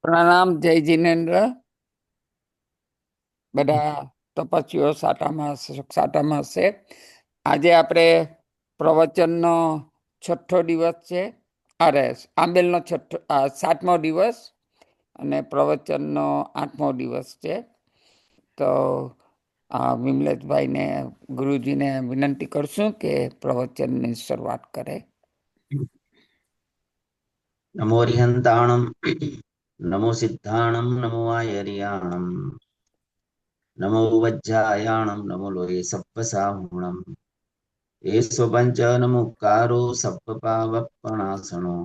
પ્રણામ. જય જીનેન્દ્ર. બધા તપસ્વીઓ સાટામાં હશે. આજે આપણે પ્રવચનનો 6થો દિવસ છે. અરે, આંબેલનો 7મો દિવસ અને પ્રવચનનો 8મો દિવસ છે. તો વિમલેશભાઈને, ગુરુજીને વિનંતી કરશું કે પ્રવચનની શરૂઆત કરે. નમો રિહંતાણમ, નમો સિદ્ધાણમ, નમો આયર્યાણમ, નમો વજ્જાયાણમ, નમો લોહે સપ્પસાહુણમ, એસો પંચનમુક્કારો સપ્પપાવપણાસણો,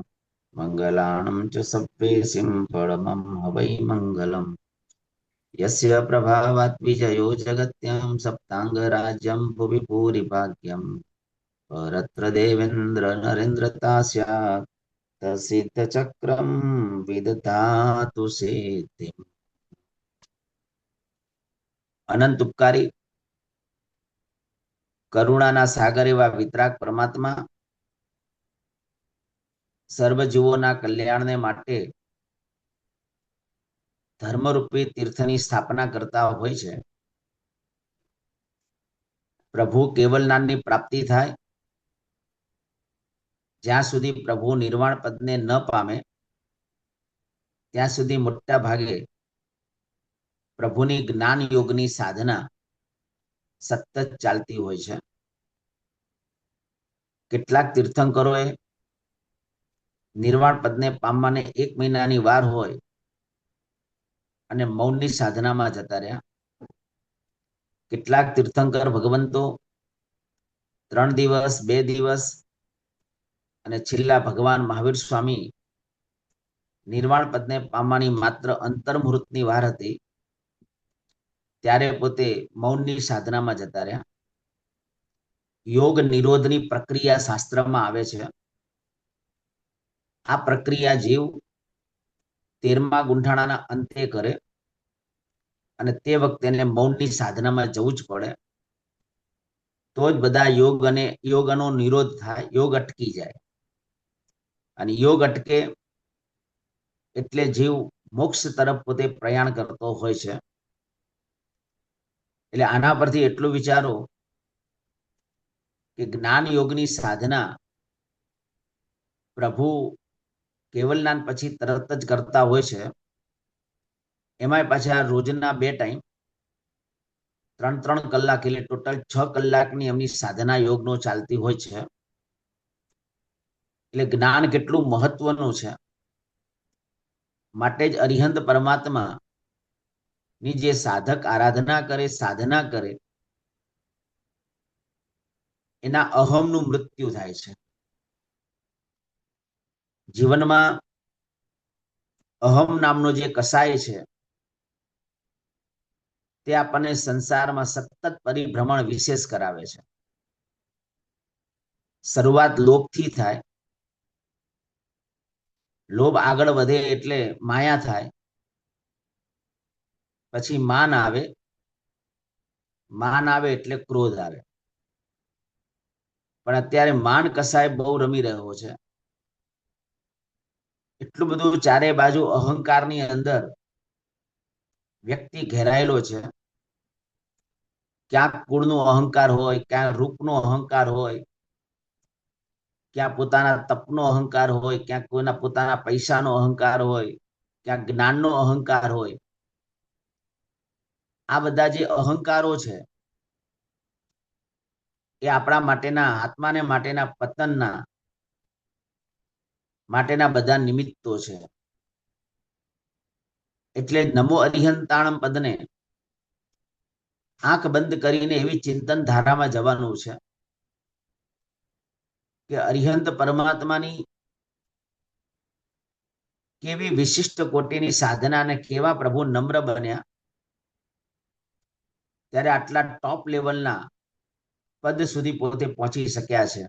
મંગલાણમ ચ સપ્પેસિં પરમં હવૈ મંગલમ. યસ્ય પ્રભાવાત વિજયો જગત્યામ સપ્તાંગરાજ્યમ ભુવિ ભૂરિભાગ્યમ પરત્ર દેવેન્દ્ર નરેન્દ્રતા સ્યાत् તસિદ્ધ ચક્રમ વિદધાતુ સિદ્ધિમ. અનંત ઉપકારી કરુણાના સાગર એવા વિતરાગ પરમાત્મા સર્વજીવોના કલ્યાણને માટે ધર્મરૂપી તીર્થની સ્થાપના કરતા હોય છે. પ્રભુ કેવલનામની પ્રાપ્તિ થાય જ્યાં સુધી પ્રભુ નિર્વાણ પદને ન પામે ત્યાં સુધી મોટા ભાગે પ્રભુની જ્ઞાન યોગની સાધના સતત ચાલતી હોય છે. કેટલાક તીર્થંકરોએ નિર્વાણ પદને પામવાને 1 મહિનાની વાર હોય અને મૌનની સાધનામાં જતા રહ્યા. કેટલાક તીર્થંકર ભગવંતો 3 દિવસ, 2 દિવસ અને છેલ્લા ભગવાન મહાવીર સ્વામી નિર્વાણ પદને પામવાની માત્ર અંતર્મુહૂર્તની વાર હતી ત્યારે પોતે મૌનની સાધનામાં જતા રહ્યા. યોગ નિરોધની પ્રક્રિયા શાસ્ત્રમાં આવે છે. આ પ્રક્રિયા જીવ 13મા ગુંઠાણાના અંતે કરે અને તે વખતે એને મૌનની સાધનામાં જવું જ પડે. તો જ બધા યોગનો નિરોધ થાય, યોગ અટકી જાય. અને યોગ અટકે એટલે જીવ મોક્ષ તરફ પોતે પ્રયાણ કરતો હોય છે. એટલે આના પરથી એટલું વિચારો કે જ્ઞાન યોગની સાધના પ્રભુ કેવલનાન પછી તરત જ કરતા હોય છે. એમાંય પાછા રોજના 2 ટાઈમ 3-3 કલાક એટલે ટોટલ 6 કલાકની એમની સાધના યોગનો ચાલતી હોય છે. એટલે જ્ઞાન કેટલું મહત્વનું છે. માટે જ અરિહંત પરમાત્મા ની જે સાધક આરાધના કરે, સાધના કરે, એના અહમનું મૃત્યુ થાય છે. જીવનમાં અહમ નામનો જે કસાય છે તે આપણને સંસારમાં સતત પરિભ્રમણ વિશેષ કરાવે છે. શરૂઆત લોભથી થાય, લોભ આગળ વધે એટલે માયા થાય, પછી માન આવે, માન આવે એટલે ક્રોધ આવે. પણ અત્યારે માન કસાય બહુ રમી રહ્યો છે. એટલું બધું ચારે બાજુ અહંકારની અંદર વ્યક્તિ ઘેરાયેલો છે. ક્યાંક કુળનો અહંકાર હોય, ક્યાંક રૂપનો અહંકાર હોય, ક્યાં પોતાના તપનો અહંકાર હોય, ક્યાંક કોઈના પોતાના પૈસાનો અહંકાર હોય, ક્યાંક જ્ઞાનનો અહંકાર હોય. આ બધા જે અહંકારો છે એ આપણા માટેના, આત્માને માટેના પતનના માટેના બધા નિમિત્તો છે. એટલે નમો અરિહંતાણમ પદને આંખ બંધ કરીને એવી ચિંતન ધારામાં જવાનું છે કે અરિહંત પરમાત્માની કેવી વિશિષ્ટ કોટીની સાધના અને કેવા પ્રભુ નમ્ર બન્યા ત્યારે આટલા ટોપ લેવલના પદ સુધી પોતે પહોંચી શક્યા છે.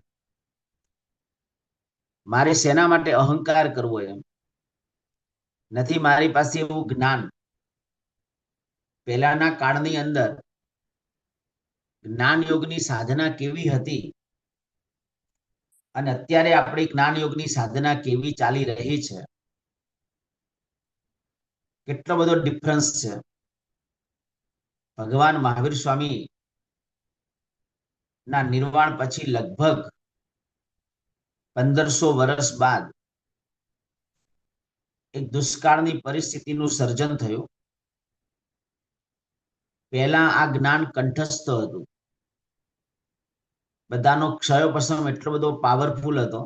મારે શેના માટે અહંકાર કરવો એમ નથી. મારી પાસે એવું જ્ઞાન પહેલાના કાળની અંદર જ્ઞાન યોગની સાધના કેવી હતી અને અત્યારે આપણી જ્ઞાન યોગની સાધના કેવી ચાલી રહી છે કેટલો બધો ડિફરન્સ છે. ભગવાન મહાવીર સ્વામી ના નિર્વાણ પછી લગભગ 1500 વર્ષ બાદ એક દુષ્કાળની પરિસ્થિતિનું સર્જન થયું. પહેલા આ જ્ઞાન કંઠસ્થ હતું. બધાનો ક્ષયોપશમ એટલો બધો પાવરફુલ હતો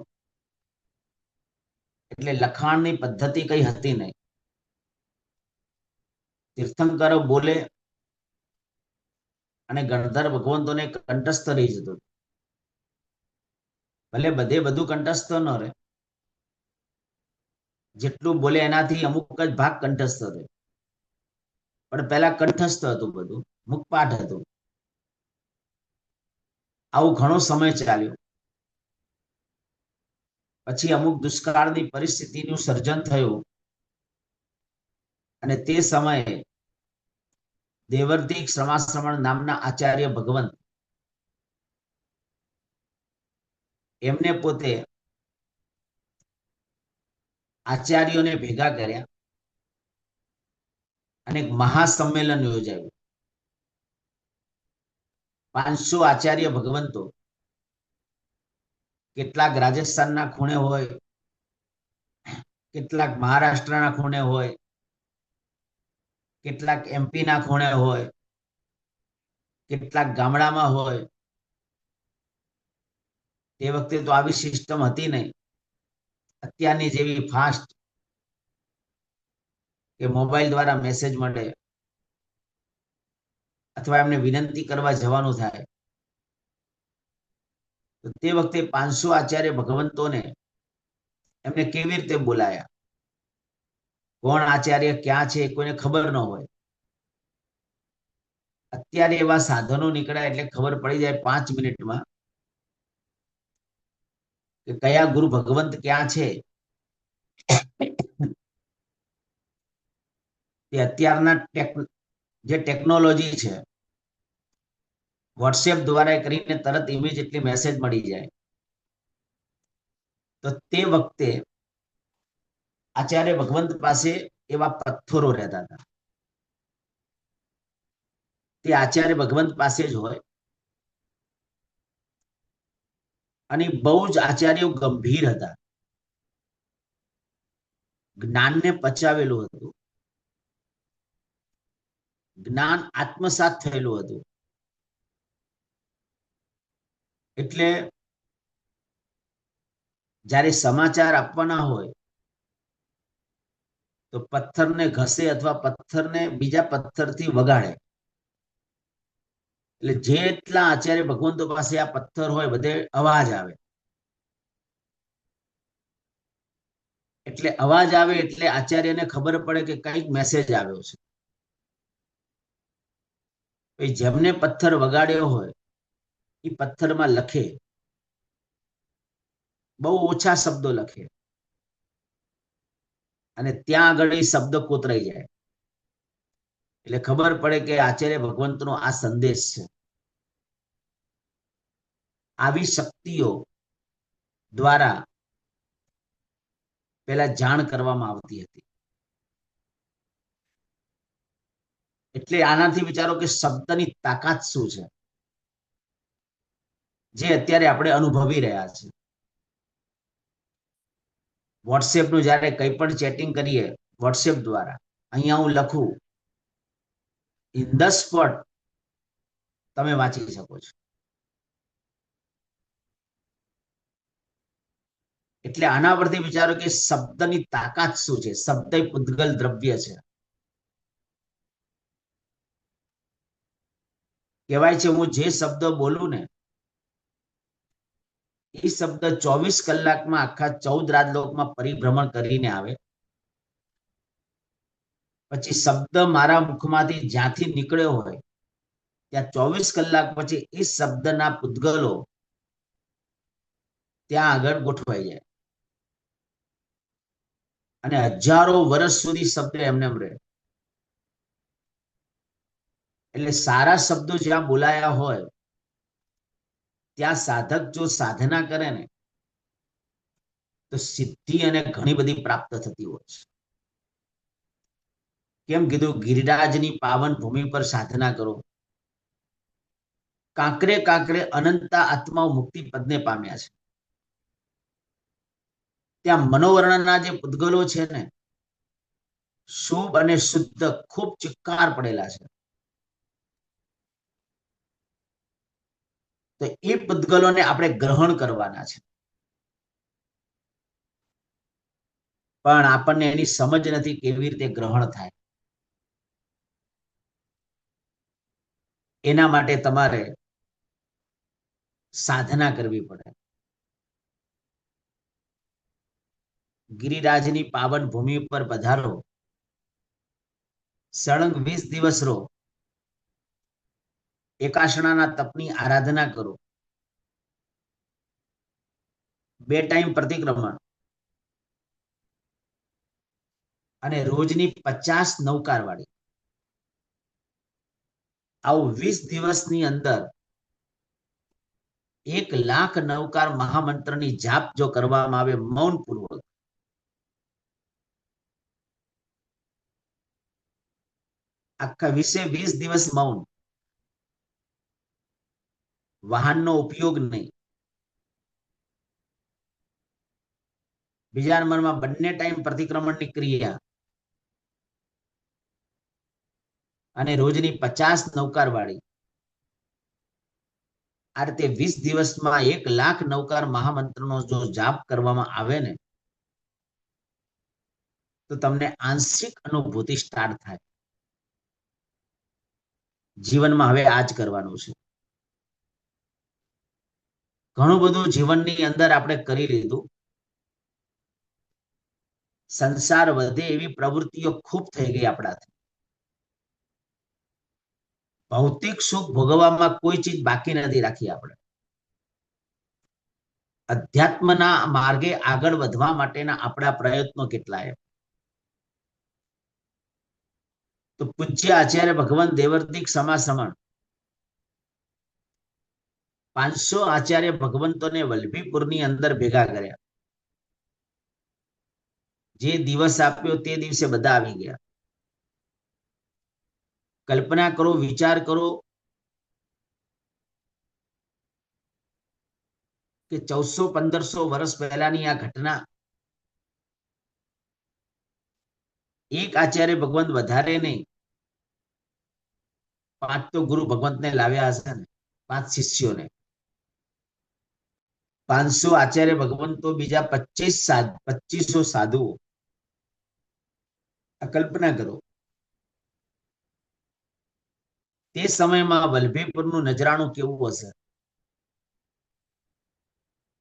એટલે લખાણની પદ્ધતિ કઈ હતી નહીં. તીર્થંકરો બોલે અને ગણધર ભગવંતોને કંઠસ્થ રહી જતું. ભલે બધે બધું કંઠસ્થ ન રહે, જેટલું બોલે એનાથી અમુક જ ભાગ કંઠસ્થ રહે, પણ પહેલા કંઠસ્થ હતું બધું, મુખપાઠ હતું. આવું ઘણો સમય ચાલ્યો. પછી અમુક દુષ્કાળની પરિસ્થિતિનું સર્જન થયું અને તે સમયે દેવર્તિક શ્રમાશ્રમણ નામના આચાર્ય ભગવંત એમને પોતે આચાર્યોને ભેગા કર્યા અને એક મહાસંમેલન યોજાયું. 500 આચાર્ય ભગવંતો, કેટલાક રાજસ્થાનના ખૂણે હોય, કેટલાક મહારાષ્ટ્રના ખૂણે હોય, કેટલાક એમપીના ખૂણે હોય, કેટલાક ગામડામાં હોય. તે વખતે તો આવી સિસ્ટમ હતી નહીં, અત્યારની જેવી ફાસ્ટ કે મોબાઈલ દ્વારા મેસેજ મળે અથવા એમને વિનંતી કરવા જવાનું થાય. તો તે વખતે 500 આચાર્ય ભગવંતોને એમને કેવી રીતે બોલાયા, કોણ આચાર્ય ક્યાં છે કોઈને ખબર ન હોય. અત્યારે એવા સાધનો નીકળ્યા એટલે ખબર પડી જાય 5 મિનિટમાં કે કયા ગુરુ ભગવંત ક્યાં છે. તે અત્યારના જે ટેકનોલોજી છે, વોટ્સએપ દ્વારા કરીને તરત ઇમિડિયેટલી મેસેજ મળી જાય. તો તે વખતે આચાર્ય ભગવંત પાસે એવા પથ્થરો રહેતા હતા. તે આચાર્ય ભગવંત પાસે જ હોય અને બહુ જ આચાર્યો ગંભીર હતા, જ્ઞાનને પચાવેલું હતું, જ્ઞાન આત્મસાત થયેલું હતું. એટલે જ્યારે સમાચાર આપવાના હોય તો પથ્થરને ઘસે અથવા પથ્થરને બીજા પથ્થરથી વગાડે. એટલે જેટલા આચાર્ય ભગવંતો પાસે આ પથ્થર હોય બધે અવાજ આવે. એટલે અવાજ આવે એટલે આચાર્યને ખબર પડે કે કઈક મેસેજ આવ્યો છે. જેમને પથ્થર વગાડ્યો હોય એ પથ્થરમાં લખે, બહુ ઓછા શબ્દો લખે અને ત્યાં આગળ એ શબ્દ કોતરાઈ જાય. એટલે ખબર પડે કે આચાર્ય ભગવંતનો આ સંદેશ છે. આવી શક્તિઓ દ્વારા પેલા જાણ કરવામાં આવતી હતી. એટલે આનાથી વિચારો કે શબ્દની તાકાત શું છે, જે અત્યારે આપણે અનુભવી રહ્યા છે. વોટ્સએપ નું જયારે કંઈ પણ ચેટિંગ કરીએ વોટ્સએપ દ્વારા, અહીંયા હું લખું, ઇન ધ સ્પોટ તમે વાંચી શકો છો. એટલે આના પરથી વિચારો કે શબ્દની તાકાત શું છે. શબ્દ પૂતગલ દ્રવ્ય છે. કહેવાય છે હું જે શબ્દ બોલું ને એ શબ્દ 24 કલાકમાં આખા 14 રાજલોકમાં પરિભ્રમણ કરીને આવે. પછી શબ્દ મારા મુખમાંથી જ્યાંથી નીકળ્યો હોય ત્યાં 24 કલાક પછી એ શબ્દના પૂતગલો ત્યાં આગળ ગોઠવાઈ જાય અને હજારો વર્ષ સુધી શબ્દ એમને રહે. એટલે સારા શબ્દો જ્યાં બોલાયા હોય ત્યાં સાધક જો સાધના કરે ને તો સિદ્ધિ અને ઘણી બધી પ્રાપ્ત થતી હોય છે. કેમ કીધું? ગિરિરાજની પાવન ભૂમિ પર સાધના કરો. કાંકરે કાંકરે અનંતા આત્માઓ મુક્તિ પદને પામ્યા છે. ત્યાં મનોવર્ણના જે પૂતગલો છે ને, શુભ અને શુદ્ધ ખૂબ ચિક્કાર પડેલા છે. તો એ પૂતગલોને આપણે ગ્રહણ કરવાના છે. પણ આપણને એની સમજ નથી કેવી રીતે ગ્રહણ થાય. એના માટે તમારે સાધના કરવી પડે. ગિરિરાજની પાવન ભૂમિ પર પધારો, સળંગ 20 દિવસ રહો, એકાશણાના તપની આરાધના કરો, 2 ટાઈમ પ્રતિક્રમણ અને રોજની 50 નૌકાર વાળી. આવું 20 દિવસની અંદર 1,00,000 નવકાર મહામંત્રની જાપ જો કરવામાં આવે મૌન પૂર્વક, આખા 20 દિવસ મૌન, વાહનનો ઉપયોગ નહીં, બીજા નંબરમાં બંને ટાઈમ પ્રતિક્રમણની ક્રિયા અને રોજની 50 નૌકાર વાળી. આ રીતે 20 દિવસમાં 1,00,000 નવકાર મહામંત્રનો જો જાપ કરવામાં આવે ને, તો તમને આંશિક અનુભૂતિ સ્ટાર્ટ થાય. જીવનમાં હવે આ જ કરવાનું છે. ઘણું બધું જીવનની અંદર આપણે કરી લીધું. સંસાર વધે એવી પ્રવૃત્તિઓ ખૂબ થઈ ગઈ આપણાથી. ભૌતિક સુખ ભોગવવામાં કોઈ ચીજ બાકી નથી રાખી આપણે. અધ્યાત્મના માર્ગે આગળ વધવા માટેના આપણા પ્રયત્નો કેટલાય. તો પૂજ્ય આચાર્ય ભગવાન દેવર્તિક સમાસમણ 500 આચાર્ય ભગવંતોને વલ્લભીપુરની અંદર ભેગા કર્યા. જે દિવસ આપ્યો તે દિવસે બધા આવી ગયા. કલ્પના કરો, વિચાર કરો કે 1400-1500 વર્ષ પહેલાની આ ઘટના. એક આચાર્ય ભગવંત વધારે નહીં, 5 તો ગુરુ ભગવંતને લાવ્યા હશે ને, 5 શિષ્યોને. 500 આચાર્ય ભગવંતો, બીજા 2500 સાધુઓ. આ કલ્પના કરો. તે સમયમાં વલ્લભીપુરનું નજરાણું કેવું હશે?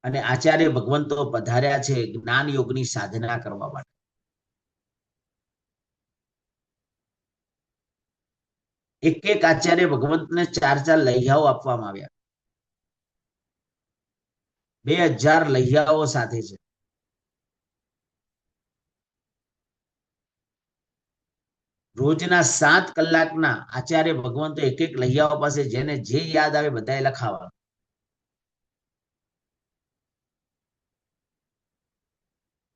અને આચાર્ય ભગવંતો પધાર્યા છે જ્ઞાન યોગની સાધના કરવા માટે. એક એક આચાર્ય ભગવંતને 4 લૈયાઓ આપવામાં આવ્યા. 2000 લૈયાઓ સાથે છે. રોજના 7 કલાકના આચાર્ય ભગવંતો એક એક લૈયાઓ પાસે જેને જે યાદ આવે બધાએ લખાવા.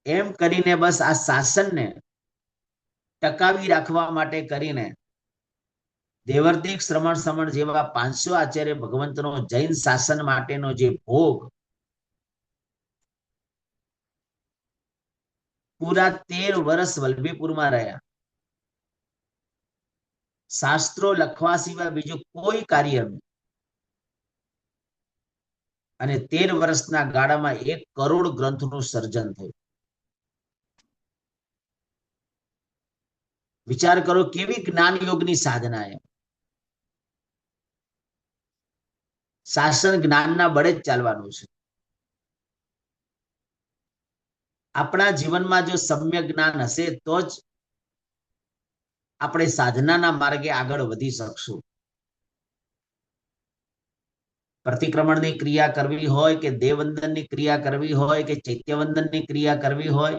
એમ કરીને બસ આ શાસનને ટકાવી રાખવા માટે કરીને દેવર્તિક શ્રમણ સમણ જેવા 500 આચાર્ય ભગવંતનો જૈન શાસન માટેનો જે ભોગ પૂરા 13 વર્ષ વલ્લભીપુરમાં રહ્યા. શાસ્ત્રો લખવા સિવાય બીજું કોઈ કાર્ય નહીં. અને 13 વર્ષના ગાળામાં 1 કરોડ ગ્રંથનું સર્જન થયું. વિચાર કરો કેવી જ્ઞાન યોગની સાધના. એ શાસન જ્ઞાનના બળે જ ચાલવાનું છે. આપણા જીવનમાં જો સમ્યક જ્ઞાન હશે તો જ આપણે સાધનાના માર્ગે આગળ વધી શકશું. પ્રતિક્રમણની ક્રિયા કરવી હોય કે દેવવંદનની ક્રિયા કરવી હોય કે ચૈત્યવંદનની ક્રિયા કરવી હોય,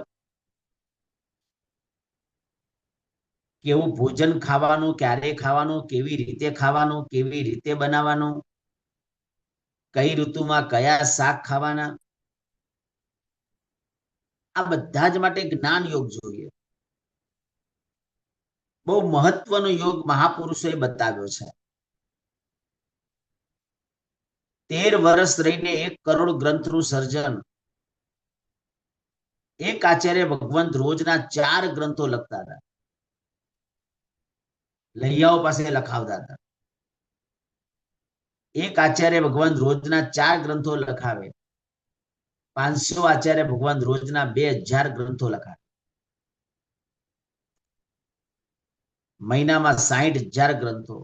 કેવું ભોજન ખાવાનું, ક્યારે ખાવાનું, કેવી રીતે ખાવાનું, કેવી રીતે બનાવવાનું, કઈ ઋતુમાં કયા શાક ખાવાના, આ બધા જ માટે જ્ઞાન યોગ જોઈએ. બહુ મહત્વનો યોગ મહાપુરુષોએ બતાવ્યો છે. 13 વર્ષ રહીને 1 કરોડ ગ્રંથનું સર્જન. એક આચાર્ય ભગવંત રોજના 4 ગ્રંથો લખતા હતા. લૈયાઓ પાસે લખાવતા હતા. એક આચાર્ય ભગવાન રોજના 4 ગ્રંથો લખાવે. 500 આચાર્ય ભગવાન રોજના 2000 ગ્રંથો લખાવે. મહિનામાં 60,000 ગ્રંથો.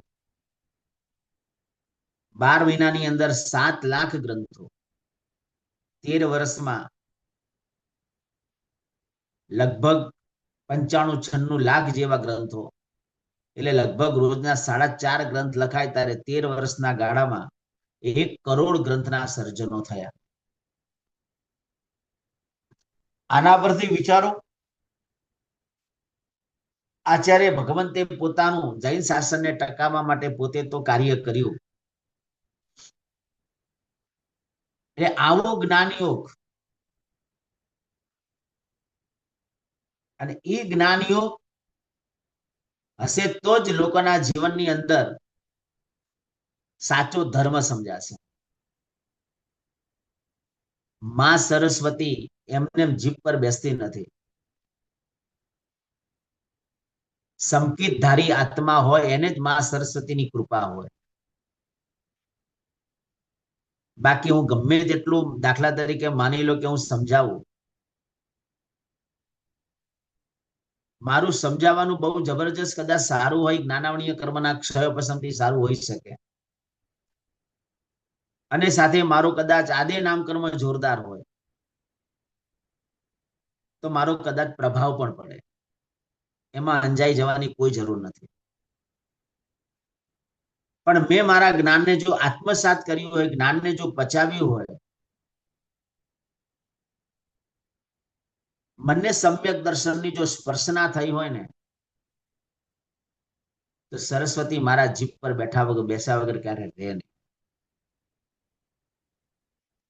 12 મહિનાની અંદર 7 લાખ ગ્રંથો. 13 વર્ષમાં લગભગ 95-96 લાખ જેવા ગ્રંથો. એટલે લગભગ રોજના 4.5 ગ્રંથ લખાય ત્યારે 13 વર્ષના ગાળામાં 1 કરોડ ગ્રંથના સર્જનો થયા. આના પરથી વિચારો, આચાર્ય ભગવંતે પોતાનું જૈન શાસનને ટકાવવા માટે પોતે તો કાર્ય કર્યું. એટલે આવો જ્ઞાનયોગ અને એ જ્ઞાનયોગ હશે તો જ લોકોના જીવનની અંદર સાચો ધર્મ સમજાશે. માં સરસ્વતી એમને જીભ પર બેસતી નથી. સંકિતધારી આત્મા હોય એને જ માં સરસ્વતીની કૃપા હોય. બાકી હું ગમે તેટલું, દાખલા તરીકે માની લો કે હું સમજાવું, મારું સમજાવવાનું બહુ જબરજસ્ત કદાચ સારું હોય, જ્ઞાનાવર્ણીય કર્મના ક્ષયોપશમથી સારું હોઈ શકે, અને સાથે મારું કદાચ આદે નામ કર્મ જોરદાર હોય, તો મારો કદાચ પ્રભાવ પણ પડે. એમાં અંજાઈ જવાની કોઈ જરૂર નથી. પણ મેં મારા જ્ઞાનને જો આત્મસાત કર્યું હોય, જ્ઞાનને જો પચાવ્યું હોય, મને સમ્યક દર્શનની જો સ્પર્શના થઈ હોય ને, તો સરસ્વતી મારા જીભ પર બેઠા વગર, બેસા વગર ક્યારે રહે નહીં.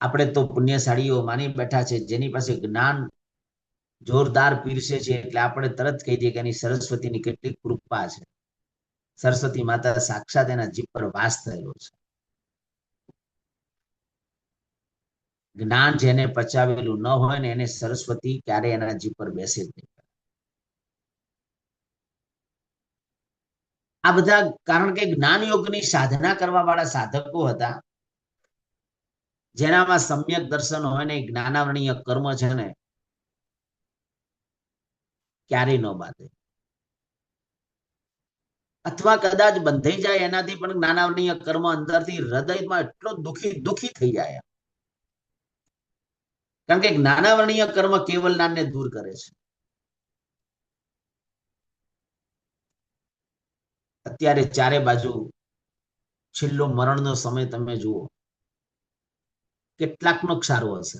આપણે તો પુણ્યશાળીઓ માની બેઠા છે જેની પાસે જ્ઞાન જોરદાર પીરસે છે, એટલે આપણે તરત કહી દઈએ કે એની સરસ્વતીની કેટલી કૃપા છે. સરસ્વતી માતા સાક્ષાત એના જીભ પર વાસ થયેલો છે. જ્ઞાન જેને પચાવેલું ન હોય ને એને સરસ્વતી ક્યારે એના જીભ પર બેસે જ નહીં. આ બધા કારણ કે જ્ઞાન યોગની સાધના કરવા વાળા સાધકો હતા, જેનામાં સમ્યક દર્શન હોય ને, જ્ઞાનાવર્ણીય કર્મ છે ને ક્યારેય ન બાંધે, અથવા કદાચ બંધાઈ જાય એનાથી પણ જ્ઞાનાવર્ણીય કર્મ અંદરથી હૃદયમાં એટલો દુખી થઈ જાય. કારણ કે જ્ઞાનાવર્ણીય કર્મ કેવલ જ્ઞાનને દૂર કરે છે. અત્યારે ચારે બાજુ છેલ્લો મરણનો સમય તમે જુઓ, કેટલાકનો ક્ષારો હશે.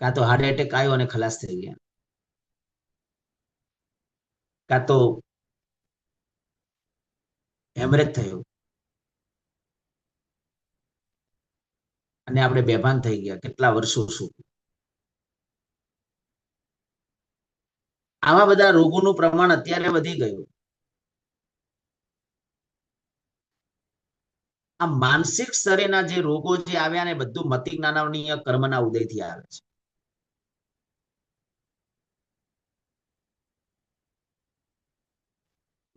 કાં તો હાર્ટ એટેક આવ્યો અને ખલાસ થઈ ગયા, કાં તો હેમરેજ થયું અને આપણે બેભાન થઈ ગયા કેટલા વર્ષો સુધી. આવા બધા રોગોનું પ્રમાણ અત્યારે વધી ગયું. આ માનસિક સ્તરેના જે રોગો જે આવ્યા ને, બધું મતિ જ્ઞાનાવર્ણીય કર્મના ઉદયથી આવે છે.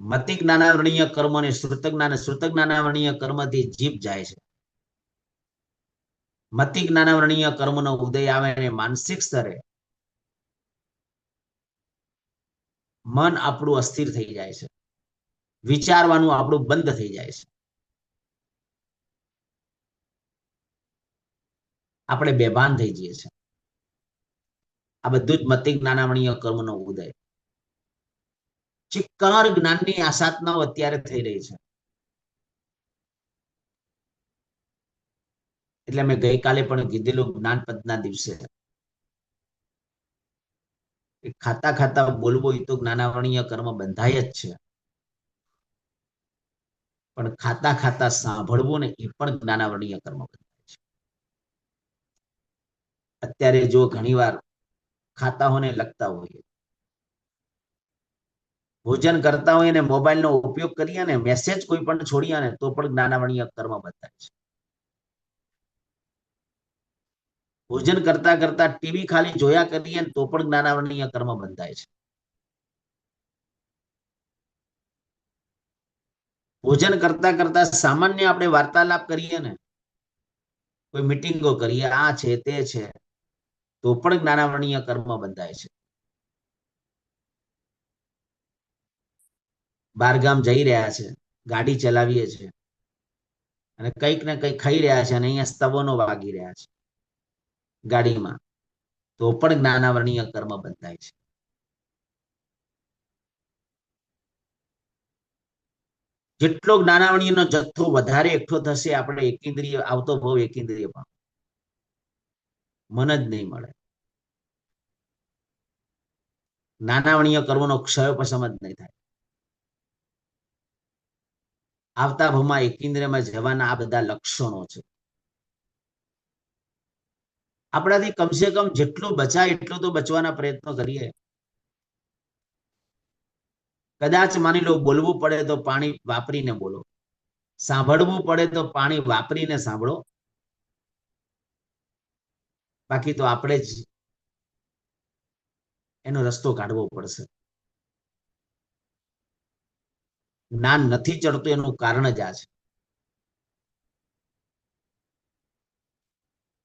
મતિ જ્ઞાનાવર્ણીય કર્મ અને શ્રુત જ્ઞાનાવર્ણીય કર્મથી જીભ જાય છે. મતિ જ્ઞાનાવર્ણીય કર્મનો ઉદય આવે અને માનસિક સ્તરે મન આપણું અસ્થિર થઈ જાય છે, વિચારવાનું આપણું બંધ થઈ જાય છે, આપણે બેભાન થઈ જઈએ છીએ. આ બધું જ મતિ જ્ઞાનાવર્ણીય કર્મનો ઉદય. ચિક્કાર જ્ઞાનની આસાધનાઓ અત્યારે થઈ રહી છે. એટલે મેં ગઈકાલે પણ કીધેલું, જ્ઞાનપદના દિવસે ખાતા ખાતા બોલવો એ તો જ્ઞાનાવર્ણીય કર્મ બંધાય જ છે, પણ ખાતા ખાતા સાંભળવું ને એ પણ જ્ઞાનાવર્ણીય કર્મ બંધાય છે. અત્યારે જો ઘણીવાર ખાતા હોને લખતા હોઈએ, ભોજન કરતા હોય ને મોબાઈલનો ઉપયોગ કરીએ ને મેસેજ કોઈ પણ છોડીએ ને તો પણ જ્ઞાનાવરણીય કર્મ બંધાય છે. ભોજન કરતા કરતા ટીવી ખાલી જોયા કરીએ ને તો પણ જ્ઞાનાવરણીય કર્મ બંધાય છે. ભોજન કરતા કરતા સામાન્ય આપણે વાર્તાલાપ કરીએ ને, કોઈ મિટિંગો કરીએ, આ છે તે છે, તો પણ જ્ઞાનાવરણીય કર્મ બંધાય છે. બહારગામ જઈ રહ્યા છે, ગાડી ચલાવીએ છીએ અને કંઈક ને કંઈક ખાઈ રહ્યા છે અને અહીંયા સ્તવનો વાગી રહ્યા છે ગાડીમાં, તો પણ જ્ઞાનાવરણીય કર્મ બંધાય છે. જેટલો જ્ઞાનાવરણીયનો જથ્થો વધારે એકઠો થશે, આપણે એકેન્દ્રિય આવતો ભાવ એકેન્દ્રિય ભાવ મન જ નહીં મળે. જ્ઞાનાવરણીય કર્મનો ક્ષયોપશમ જ નહીં થાય. આવતા ભાવમાં એકેન્દ્રિયમાં જવાના આ બધા લક્ષણો છે. આપણાથી કમસે કમ જેટલું બચાય એટલું તો બચવાના પ્રયત્નો કરીએ. કદાચ માની લો બોલવું પડે તો પાણી વાપરીને બોલો, સાંભળવું પડે તો પાણી વાપરીને સાંભળો, બાકી તો આપણે જ એનો રસ્તો કાઢવો પડશે. જ્ઞાન નથી ચડતું એનું કારણ જ આ છે.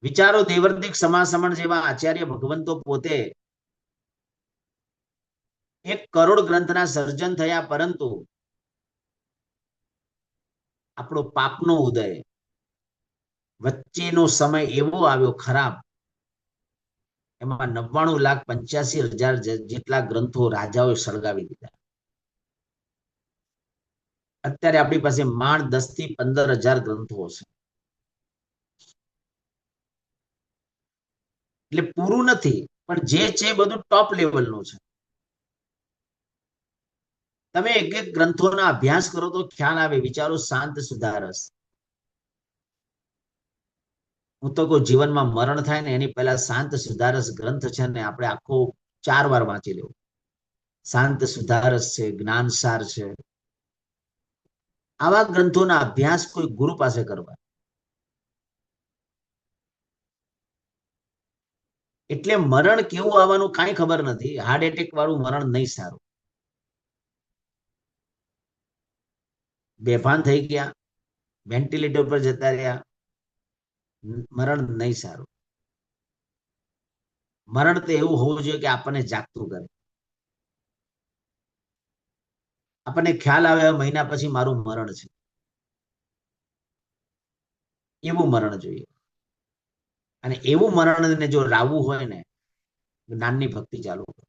વિચારો દેવર્તિક સમાસમણ જેવા આચાર્ય ભગવંતો પોતે 1 કરોડ ગ્રંથના સર્જન થયા, પરંતુ આપણો પાપનો ઉદય વચ્ચેનો સમય એવો આવ્યો ખરાબ, એમાં 99,85,000 જેટલા ગ્રંથો રાજાઓએ સળગાવી દીધા. અત્યારે આપણી પાસે માંડ 10 થી 15,000 ગ્રંથો છે. એટલે પૂરું નથી, પણ જે છે બધું ટોપ લેવલનું છે. તમે એક એક ગ્રંથોના અભ્યાસ કરો તો ખ્યાલ આવે. વિચારો શાંત સુધારસ, હું તો કોઈ જીવનમાં મરણ થાય ને એની પહેલા શાંત સુધારસ ગ્રંથ છે ને આપણે આખો 4 વાર વાંચી લેવો. શાંત સુધારસ છે, જ્ઞાનસાર છે, આવા ગ્રંથોના અભ્યાસ કોઈ ગુરુ પાસે કરવા. એટલે મરણ કેવું આવવાનું કાંઈ ખબર નથી. હાર્ટ એટેક વાળું મરણ નહીં સારું. બેભાન થઈ ગયા, વેન્ટિલેટર પર જતા રહ્યા, મરણ નહીં સારું. મરણ તો એવું હોવું જોઈએ કે આપણને જાગતું કરે, આપણને ખ્યાલ આવે મહિના પછી મારું મરણ છે, એવું મરણ જોઈએ. અને એવું મરણને જો લાવવું હોય ને, જ્ઞાનની ભક્તિ ચાલુ કરો.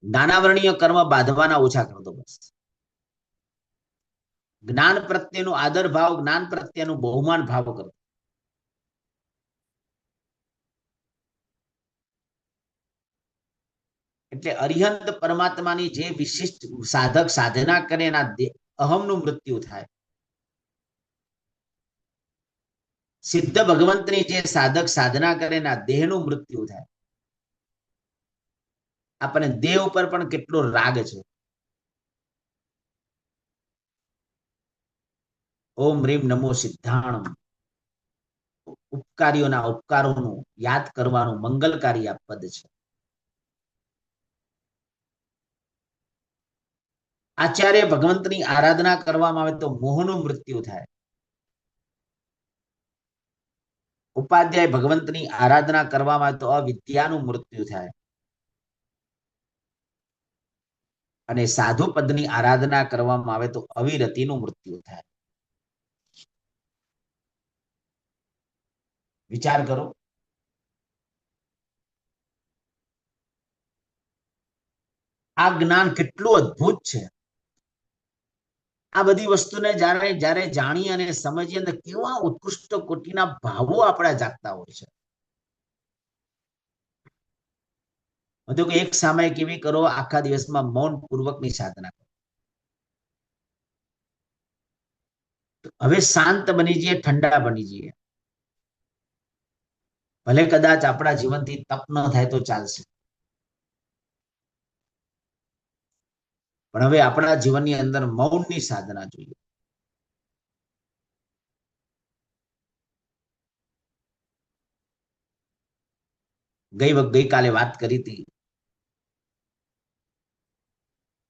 જ્ઞાનાવરણીય કર્મ બાંધવાના ઓછા કરો તો બસ. જ્ઞાન પ્રત્યેનો આદર ભાવ, જ્ઞાન પ્રત્યેનું બહુમાન ભાવ કરો. એટલે અરિહંત પરમાત્માની જે વિશિષ્ટ સાધક સાધના કરે એના અહમનું મૃત્યુ થાય. સિદ્ધ ભગવંતની જે સાધક સાધના કરે એના દેહનું મૃત્યુ થાય. આપણને દેહ ઉપર પણ કેટલો રાગ છે. ઓમ રીમ નમો સિદ્ધાણમ, ઉપકારીઓના ઉપકારોનું યાદ કરવાનું મંગલકારી આ પદ છે. આચાર્ય ભગવંતની આરાધના કરવામાં આવે તો મોહનું મૃત્યુ થાય. ઉપાધ્યાય ભગવંતની આરાધના કરવામાં આવે તો અવિદ્યાનું મૃત્યુ થાય. અને સાધુ પદની આરાધના કરવામાં આવે તો અવિરતિનું મૃત્યુ થાય. વિચાર કરો. આ જ્ઞાન કેટલું અદ્ભુત છે. આ બધી વસ્તુને જ્યારે જાણીએ અને સમજીએ તો કેવા ઉત્કૃષ્ટ કોટીના ભાવો આપણા જાગતા હોય છે. તો એક સામયિક એવી કરો, આખા દિવસમાં મૌન પૂર્વકની સાધના કરો. હવે શાંત બની જઈએ, ઠંડા બની જઈએ. ભલે કદાચ આપણા જીવનથી તપ ન થાય તો ચાલશે, પણ હવે આપણા જીવનની અંદર મૌનની સાધના જોઈએ. ગઈકાલે વાત કરી હતી,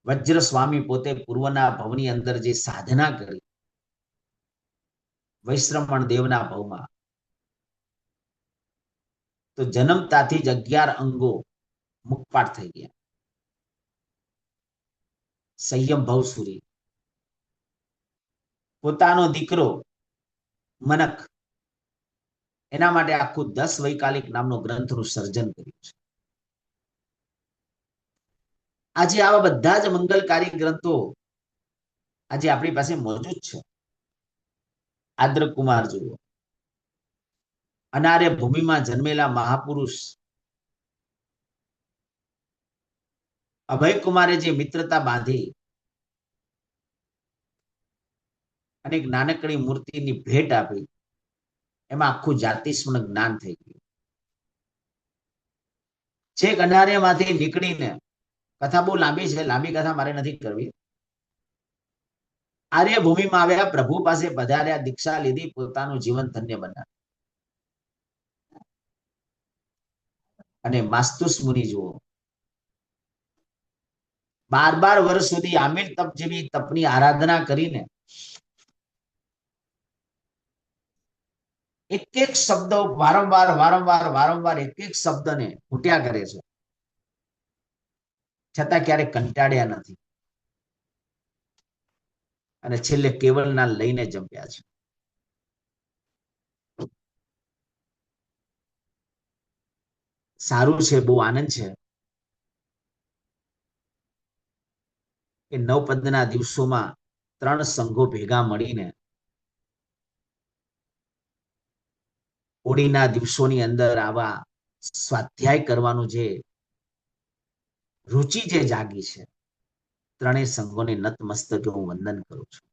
વજ્ર સ્વામી પોતે પૂર્વના ભવની અંદર જે સાધના કરી વૈશ્રમણ દેવના ભવમાં, તો જન્મતાથી જ 11 અંગો મુખપાટ થઈ ગયા. સંયમ ભવસુરી પોતાનો દીકરો મનક, એના માટે આખું 10 વૈકાલિક નામનો ગ્રંથનું સર્જન કર્યું છે. આજે આવા બધા જ મંગલકારી ગ્રંથો આજે આપણી પાસે મોજૂદ છે. આદ્ર કુમાર જુઓ, અનાર્ય ભૂમિમાં જન્મેલા મહાપુરુષ અભયકુમારે જે મિત્રતા બાંધી અને એક નાનકડી મૂર્તિની ભેટ આપી, એમાં આખું જાતિસ્મરણ જ્ઞાન થઈ ગયું. છેક અનાર્યમાંથી નીકળીને, કથા બહુ લાંબી છે, લાંબી કથા મારે નથી કરવી, આર્ય ભૂમિમાં આવ્યા, પ્રભુ પાસે પધાર્યા, દીક્ષા લીધી, પોતાનું જીવન ધન્ય બનાવ્યું. અને માસ્તુસ મુનિ જુઓ, 12 વર્ષ સુધી આમિલ તપ જેવી તપની આરાધના કરીને એક એક શબ્દ વારંવાર એક એક શબ્દને ઘૂંટ્યા કરે છે, છતાં ક્યારે કંટાળ્યા નથી. અને છેલ્લે કેવળના લઈને જમ્યા છે. સારું છે, બહુ આનંદ છે કે નવપદના દિવસોમાં 3 સંઘો ભેગા મળીને હોળીના દિવસોની અંદર આવા સ્વાધ્યાય કરવાનું જે રુચિ જે જાગી છે, 3 સંઘોને નતમસ્તકે હું વંદન કરું છું.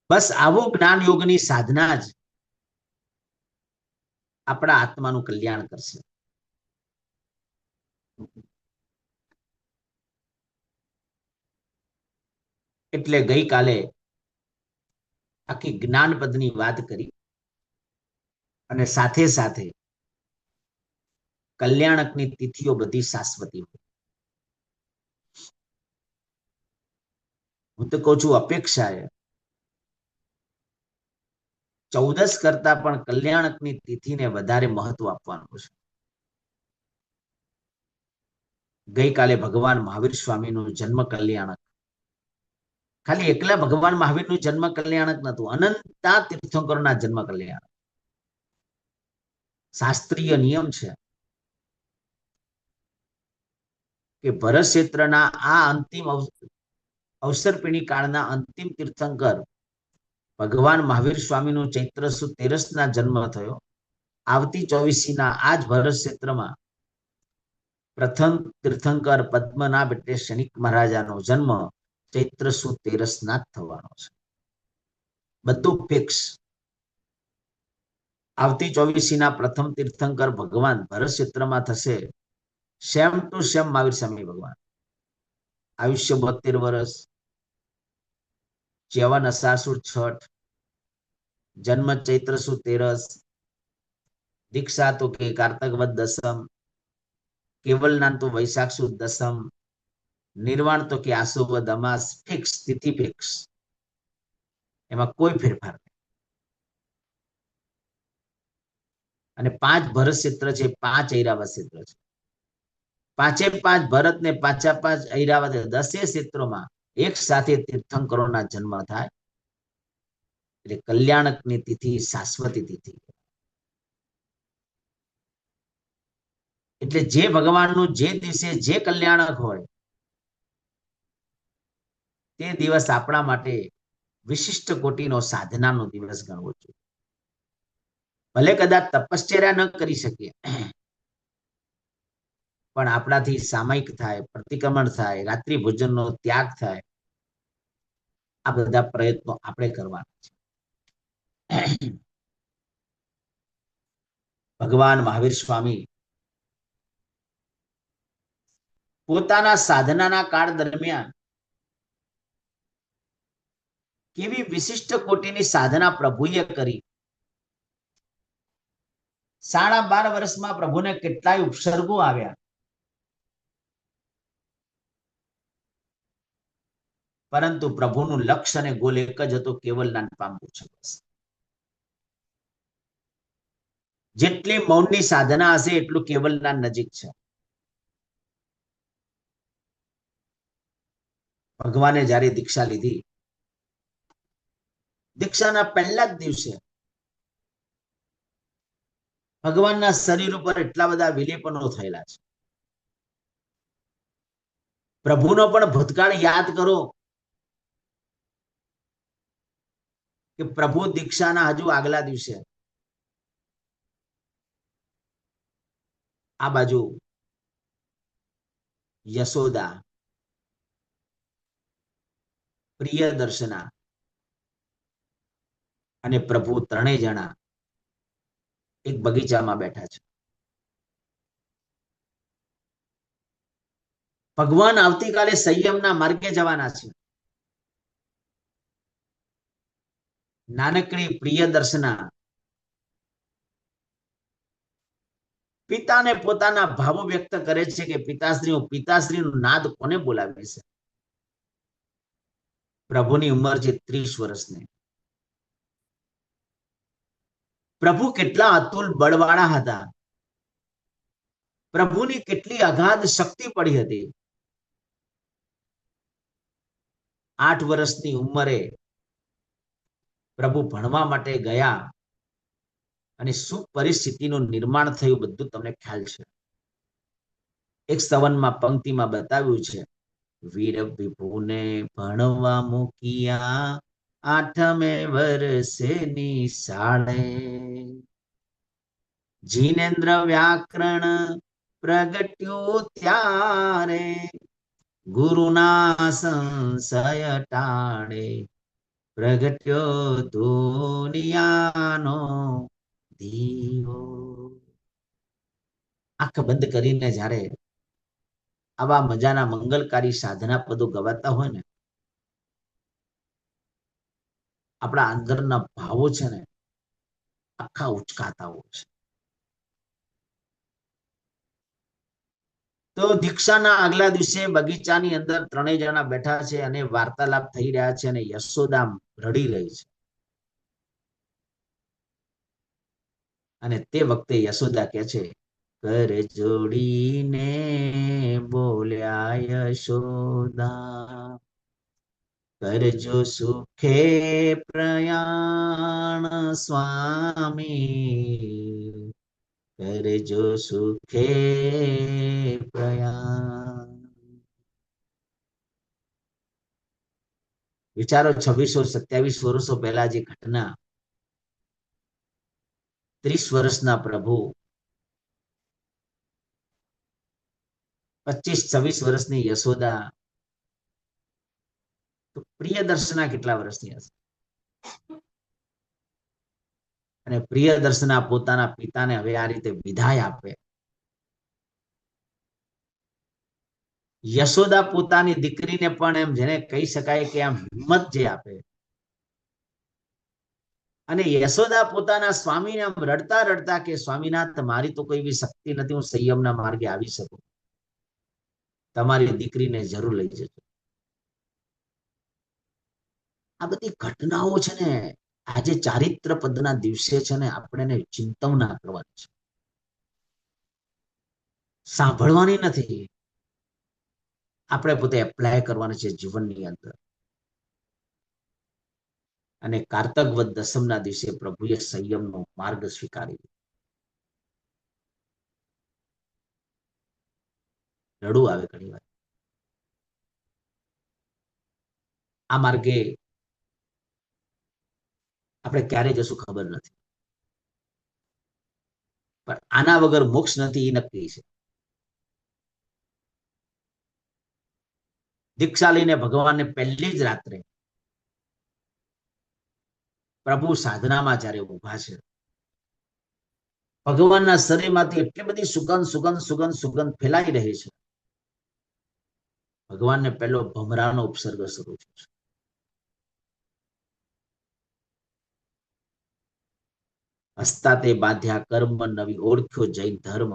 બસ આવો જ્ઞાન યોગની સાધના જ આપણા આત્માનું કલ્યાણ કરશે. એટલે ગઈકાલે આખી જ્ઞાનપદની વાત કરી અને સાથે સાથે કલ્યાણકની તિથિઓ બધી શાશ્વતી હોય. હું તો કહું છું, અપેક્ષાએ 14 કરતા પણ કલ્યાણકની તિથિને વધારે મહત્વ આપવાનું છે. ગઈકાલે ભગવાન મહાવીર સ્વામીનું જન્મ કલ્યાણક, ખાલી એકલા ભગવાન મહાવીરનું જન્મ કલ્યાણક નતું, અનંતા તીર્થંકરોના જન્મ કલ્યાણક. શાસ્ત્રીય નિયમ છે કે ભરત ક્ષેત્રના આ અંતિમ અવસરપીણી કાળના અંતિમ તીર્થંકર ભગવાન મહાવીર સ્વામીનું ચૈત્ર સુદ 13ના જન્મ થયો. આવતી 24ના આ જ ભરત ક્ષેત્રમાં પ્રથમ તીર્થંકર પદ્મનાભ એટલે શનિક મહારાજાનો જન્મ ચૈત્ર સુદ 13ના જ થવાનો છે. બધું ફિક્સ. આવતી 24ના પ્રથમ તીર્થંકર ભગવાન ભરત ક્ષેત્રમાં થશે same to same Mahavir Swami ભગવાન. આયુષ્ય 72 વર્ષ, ચ્યવન અષાઢ છઠ, જન્મ ચૈત્ર સુદ 13, દીક્ષા તો કે કારતક વદ દસમ, કેવલનાન તો વૈશાખ સુદ દસમ, નિર્વાણ તો કે આસો વદ અમાસ. ફિક્સ, તિથિ ફિક્સ, એમાં કોઈ ફેરફાર નહીં. અને 5 ભરત ક્ષેત્ર છે, 5 ઐરાવત ક્ષેત્ર છે. 5 ભરત ને 5 ઐરાવત, 10 ક્ષેત્રોમાં એક સાથે તીર્થંકરોના જન્મ થાય એટલે કલ્યાણકની તિથિ શાશ્વતી તિથિ. એટલે જે ભગવાનનું જે દિવસે જે કલ્યાણક હોય તે દિવસ આપણા માટે વિશિષ્ટ કોટીનો સાધનાનો દિવસ ગણવો જોઈએ. ભલે કદાચ તપશ્ચર્યા ન કરી શકીએ, પણ આપણાથી સામયિક થાય, પ્રતિક્રમણ થાય, રાત્રિ ભોજનનો ત્યાગ થાય, આ બધા પ્રયત્નો આપણે કરવાના છે. ભગવાન મહાવીર સ્વામી પોતાના સાધનાના કાળ દરમિયાન કેવી વિશિષ્ટ કોટીની સાધના પ્રભુએ કરી. 12.5 વર્ષમાં પ્રભુને કેટલાય ઉપસર્ગો આવ્યા, પરંતુ પ્રભુનું લક્ષ્ય અને ગોલ એક જ હતો, કેવલ જ્ઞાન પામવું છે. બસ. જેટલી મૌનની સાધના હશે એટલું કેવલ જ્ઞાન નજીક છે. ભગવાને જ્યારે દીક્ષા લીધી, દીક્ષાના પહેલા જ દિવસે ભગવાનના શરીર ઉપર એટલા બધા વિલેપનો થયેલા છે. પ્રભુનો પણ ભૂતકાળ યાદ કરો કે પ્રભુ દીક્ષાના હજુ આગલા દિવસે આ બાજુ યશોદા, પ્રિયદર્શના અને પ્રભુ ત્રણેય જણા એક બગીચામાં બેઠા છે. ભગવાન આવતીકાલે સંયમના માર્ગે જવાના છે. નાનકડી પ્રિયદર્શના પિતાને પોતાના ભાવો વ્યક્ત કરે છે કે પિતાશ્રીનું નાદ કોને બોલાવે છે. પ્રભુની ઉંમર છે 30 વર્ષની. પ્રભુ કેટલા અતુલ બળવાળા હતા, પ્રભુની કેટલી અગાધ શક્તિ પડી હતી. 8 વર્ષની ઉંમરે પ્રભુ ભણવા માટે ગયા અને શું પરિસ્થિતિનું નિર્માણ થયું બધું તમને ખ્યાલ છે. એક સ્તવનમાં પંક્તિમાં બતાવ્યું છે, વીર વિભુને ભણવા મૂક્યા 8મે વર્ષે નિશાળે, જીનેન્દ્ર વ્યાકરણ પ્રગટ્યું ત્યારે, ગુરુના સંશય ટાળે, પ્રગટ્યો દુનિયાનો દીવો. આંખ બંધ કરીને જ્યારે આવા મજાના મંગલકારી સાધના પદો ગવાતા હોય ને, આપણા અંદરના ભાવો છે ને આખા ઉચકાતા હોય છે. તો દીક્ષાના આગલા દિવસે બગીચાની અંદર ત્રણેય જણા બેઠા છે અને વાર્તાલાપ થઈ રહ્યા છે અને યશોદા રડી રહી છે. અને તે વખતે યશોદા કહે છે, કર જોડીને બોલ્યા યશોદા, કરજો સુખે પ્રયાણ સ્વામી, કરજો સુખે પ્રયાણ. વિચારો 2627 વર્ષો પહેલા જે ઘટના, 30 વર્ષના પ્રભુ 25-26 વર્ષની યશોદા, તો પ્રિયદર્શના કેટલા વર્ષની હશે? અને પ્રિયદર્શના પોતાના પિતાને હવે આ રીતે વિદાય આપે. યશોદા પોતાની દીકરીને પણ એમ જેને કહી શકાય કે આમ હિંમત જે આપે, અને યશોદા પોતાના સ્વામીને આમ રડતા રડતા કે સ્વામીનાથ, મારી તો કોઈ એવી શક્તિ નથી, હું સંયમના માર્ગે આવી શકું, તમારી દીકરીને જરૂર લઈ જજો. આ બધી ઘટનાઓ છે ને આજે ચારિત્ર પદના દિવસે છે ને આપણે ચિંતવના કરવાની છે, સાંભળવાની નથી, આપણે પોતે એપ્લાય કરવાની છે જીવનની અંદર. અને કારતક વદ દસમના દિવસે પ્રભુએ સંયમનો માર્ગ સ્વીકારી લીધો. રડવું આવે ઘણી વાર. આ માર્ગે આપણે ક્યારે જશું ખબર નથી, પણ આના વગર મોક્ષ નથી એ નક્કી છે. દીક્ષા લઈને ભગવાનને પહેલી જ રાત્રે પ્રભુ સાધનામાં જ્યારે ઉભા છે, ભગવાનના શરીરમાંથી એટલી બધી સુગંધ સુગંધ સુગંધ સુગંધ ફેલાઈ રહી છે. ભગવાનને પહેલો ભમરાનો ઉપસર્ગ શરૂ થયો છે. હસતા તે બાંધ્યા કર્મ નવી ઓળખ્યો જૈન ધર્મ,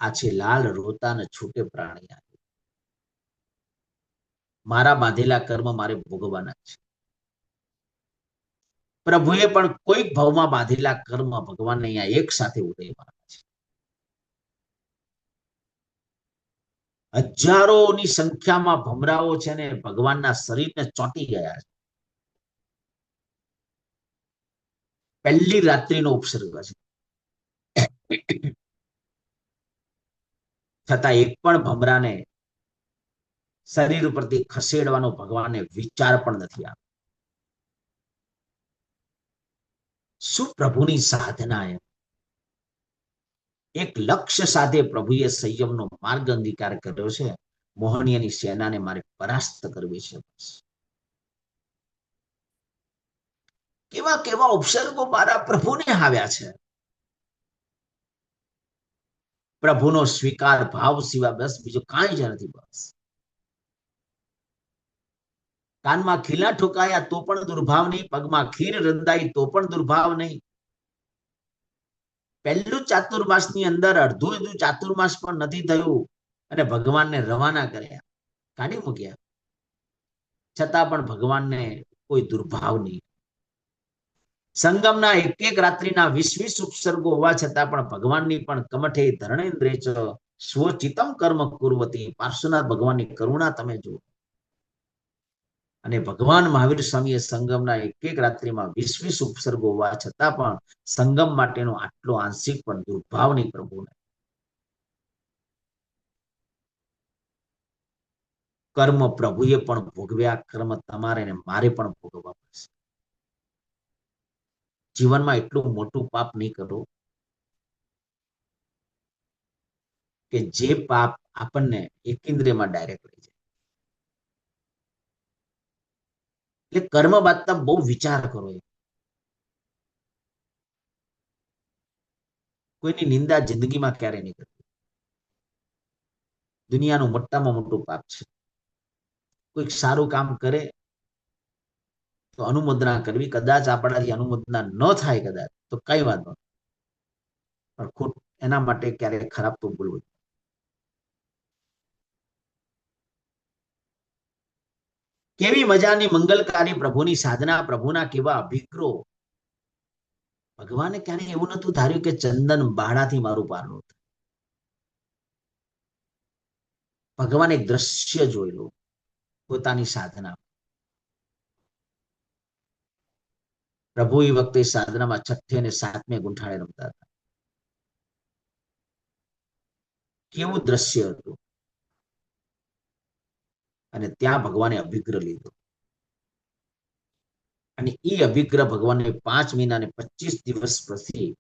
આ છે લાલ રોતા ને છૂટે પ્રાણી. મારા બાંધેલા કર્મ મારે ભોગવવાના છે. પ્રભુએ પણ કોઈક ભાવમાં બાંધેલા કર્મ ભગવાનને અહીંયા એક સાથે ઉદયવાના છે. હજારોની સંખ્યામાં ભમરાઓ છે ને ભગવાનના શરીરને ચોંટી ગયા છે. પહેલી રાત્રિનો ઉપસર્ગ છે. છતાં એક પણ ભમરાને શરીર ઉપરથી ખસેડવાનો ભગવાનને વિચાર પણ નથી આવ્યો. શું પ્રભુની સાધના એમ. એક લક્ષ્ય સાથે પ્રભુએ સંયમનો માર્ગ અંગીકાર કર્યો છે. મોહનીયની સેનાને મારે પરાસ્ત કરવી છે. કેવા કેવા ઉપસર્ગો મારા પ્રભુને આવ્યા છે. પ્રભુનો સ્વીકાર ભાવ સિવાય બસ બીજું કાંઈ જ નથી. બસ કાનમાં ખીલા ઠોકાયા તો પણ દુર્ભાવ નહીં, પગમાં ખીર રંધાઈ તો પણ દુર્ભાવ નહીં. પહેલું ચાતુર્માસની અંદર અડધું ચાતુર્માસ પણ નથી થયું અને ભગવાનને રવાના કર્યા, કાઢી મૂક્યા, છતાં પણ ભગવાનને કોઈ દુર્ભાવ નહીં. સંગમના એક એક રાત્રિના 20 ઉપસર્ગો હોવા છતાં પણ ભગવાનની પણ કમઠે ધરણેન્દ્રે ચ સ્વચિતમ કર્મ કુર્વતી. પાર્શ્વનાથ ભગવાનની કરુણા તમે જુઓ. અને ભગવાન મહાવીર સ્વામીએ સંગમના એક એક રાત્રિમાં 20 ઉપસર્ગો હોવા છતાં પણ સંગમ માટેનો આટલો આંશિક પણ દુર્ભાવ નહીં પ્રભુને. કર્મ પ્રભુએ પણ ભોગવ્યા, કર્મ તમારે ને મારે પણ ભોગવવા પડશે. જીવનમાં એટલું મોટું પાપ નહીં કરો કે જે પાપ આપણને એક ઇન્દ્રિયમાં ડાયરેક્ટ લઈ જાય. એટલે કર્મ બાબતમાં બહુ વિચાર કરો. કોઈની નિંદા જિંદગીમાં ક્યારે નહીં કરવી. દુનિયાનું મોટામાં મોટું પાપ છે. કોઈક સારું કામ કરે તો અનુમોદના કરવી. કદાચ આપણાથી અનુમોદના ન થાય કદાચ તો કઈ વાત નહીં, પણ ખોટ એના માટે ક્યારેક ખરાબ તો બોલવું. કેવી મજાની મંગલકારી પ્રભુની સાધના, પ્રભુના કેવા અભિગ્રહો. ભગવાને ક્યારેય એવું નતું ધાર્યું કે ચંદન બાણાથી મારું પારણું થાય. ભગવાને એક દ્રશ્ય જોયેલું પોતાની સાધના. પ્રભુ એ વખતે સાધનામાં 6ઠે અને 7મે ગુંઠાણે રમતા હતા. કેવું દ્રશ્ય હતું. અને ત્યાં ભગવાને અભિગ્રહ લીધો. અને એ અભિગ્રહ ભગવાનને 5 મહિના અને 25 દિવસ પછી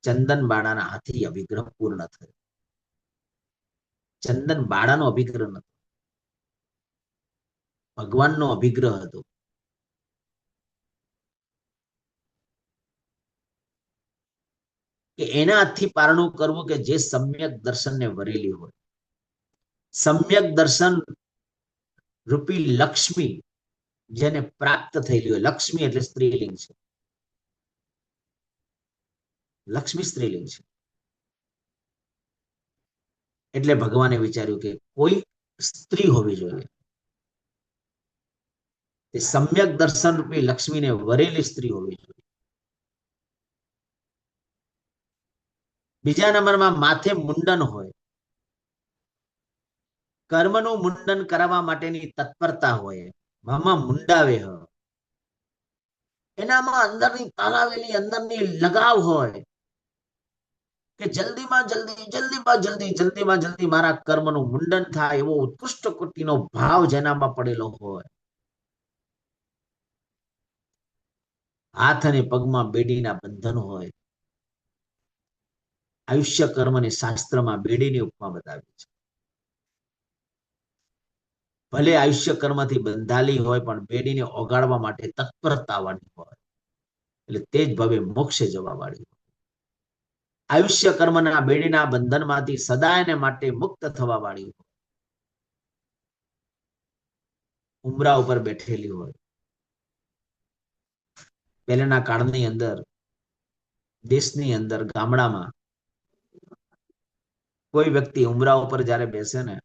ચંદન બાણાના હાથે અભિગ્રહ પૂર્ણ થયો. ચંદન બાણાનો અભિગ્રહ નતો, ભગવાનનો અભિગ્રહ હતો. કે એના હાથથી પારણું કરવું કે જે સમ્યક દર્શનને વરેલી હોય. સમ્યક દર્શન રૂપી લક્ષ્મી જેને પ્રાપ્ત થયેલી હોય. લક્ષ્મી એટલે સ્ત્રીલિંગ છે. લક્ષ્મી સ્ત્રીલિંગ છે. એટલે ભગવાને વિચાર્યું કે કોઈ સ્ત્રી હોવી જોઈએ. તે સમ્યક દર્શન રૂપી લક્ષ્મીને વરેલી સ્ત્રી હોવી જોઈએ. બીજા નંબરમાં માથે મુંડન હોય. કર્મનું મુંડન કરાવવા માટેની તત્પરતા હોય. મામા મુંડાવે હ. એનામાં અંદરની તાલાવેલી અંદરની લગાવ હોય કે જલ્દીમાં જલ્દી મારા કર્મનું મુંડન થાય, એવો ઉત્કૃષ્ટ કોટીનો ભાવ જેનામાં પડેલો હોય. હાથ અને પગમાં બેડીના બંધન હોય. આયુષ્ય કર્મને શાસ્ત્રમાં બેડીની ઉપમા બતાવી છે. ભલે આયુષ્ય કર્મથી બંધાલી હોય પણ બેડીને ઓગાળવા માટે તત્પરતા તત્પરતાવાળી હોય. એટલે તે જ ભવે મોક્ષે જવા વાળી હોય. આયુષ્ય કર્મના બેડીના બંધનમાંથી સદાયને માટે મુક્ત થવા વાળી હોય, ઉમરા ઉપર બેઠેલી હોય. પહેલાના કાળની અંદર, દેશની અંદર, ગામડામાં કોઈ વ્યક્તિ ઉમરા ઉપર જયારે બેસે ને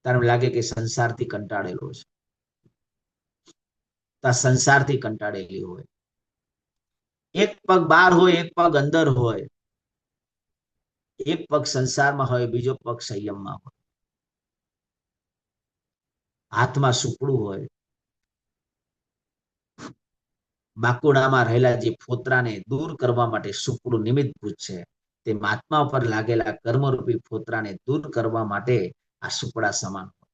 ત્યારે લાગે કે સંસારથી કંટાળેલો છે, સંસારથી કંટાળેલી હોય. એક પગ બહાર હોય, એક પગ અંદર હોય, એક પગ સંસારમાં હોય, બીજો પગ સંયમમાં હોય, હાથમાં સુપડું હોય, બાકુડામાં રહેલા જે ફોતરાને દૂર કરવા માટે સુપડું નિમિત્તભૂત છે, તે મહાત્મા પર લાગેલા કર્મરૂપી ફોતરાને દૂર કરવા માટે આ સુપડા સમાન હોય.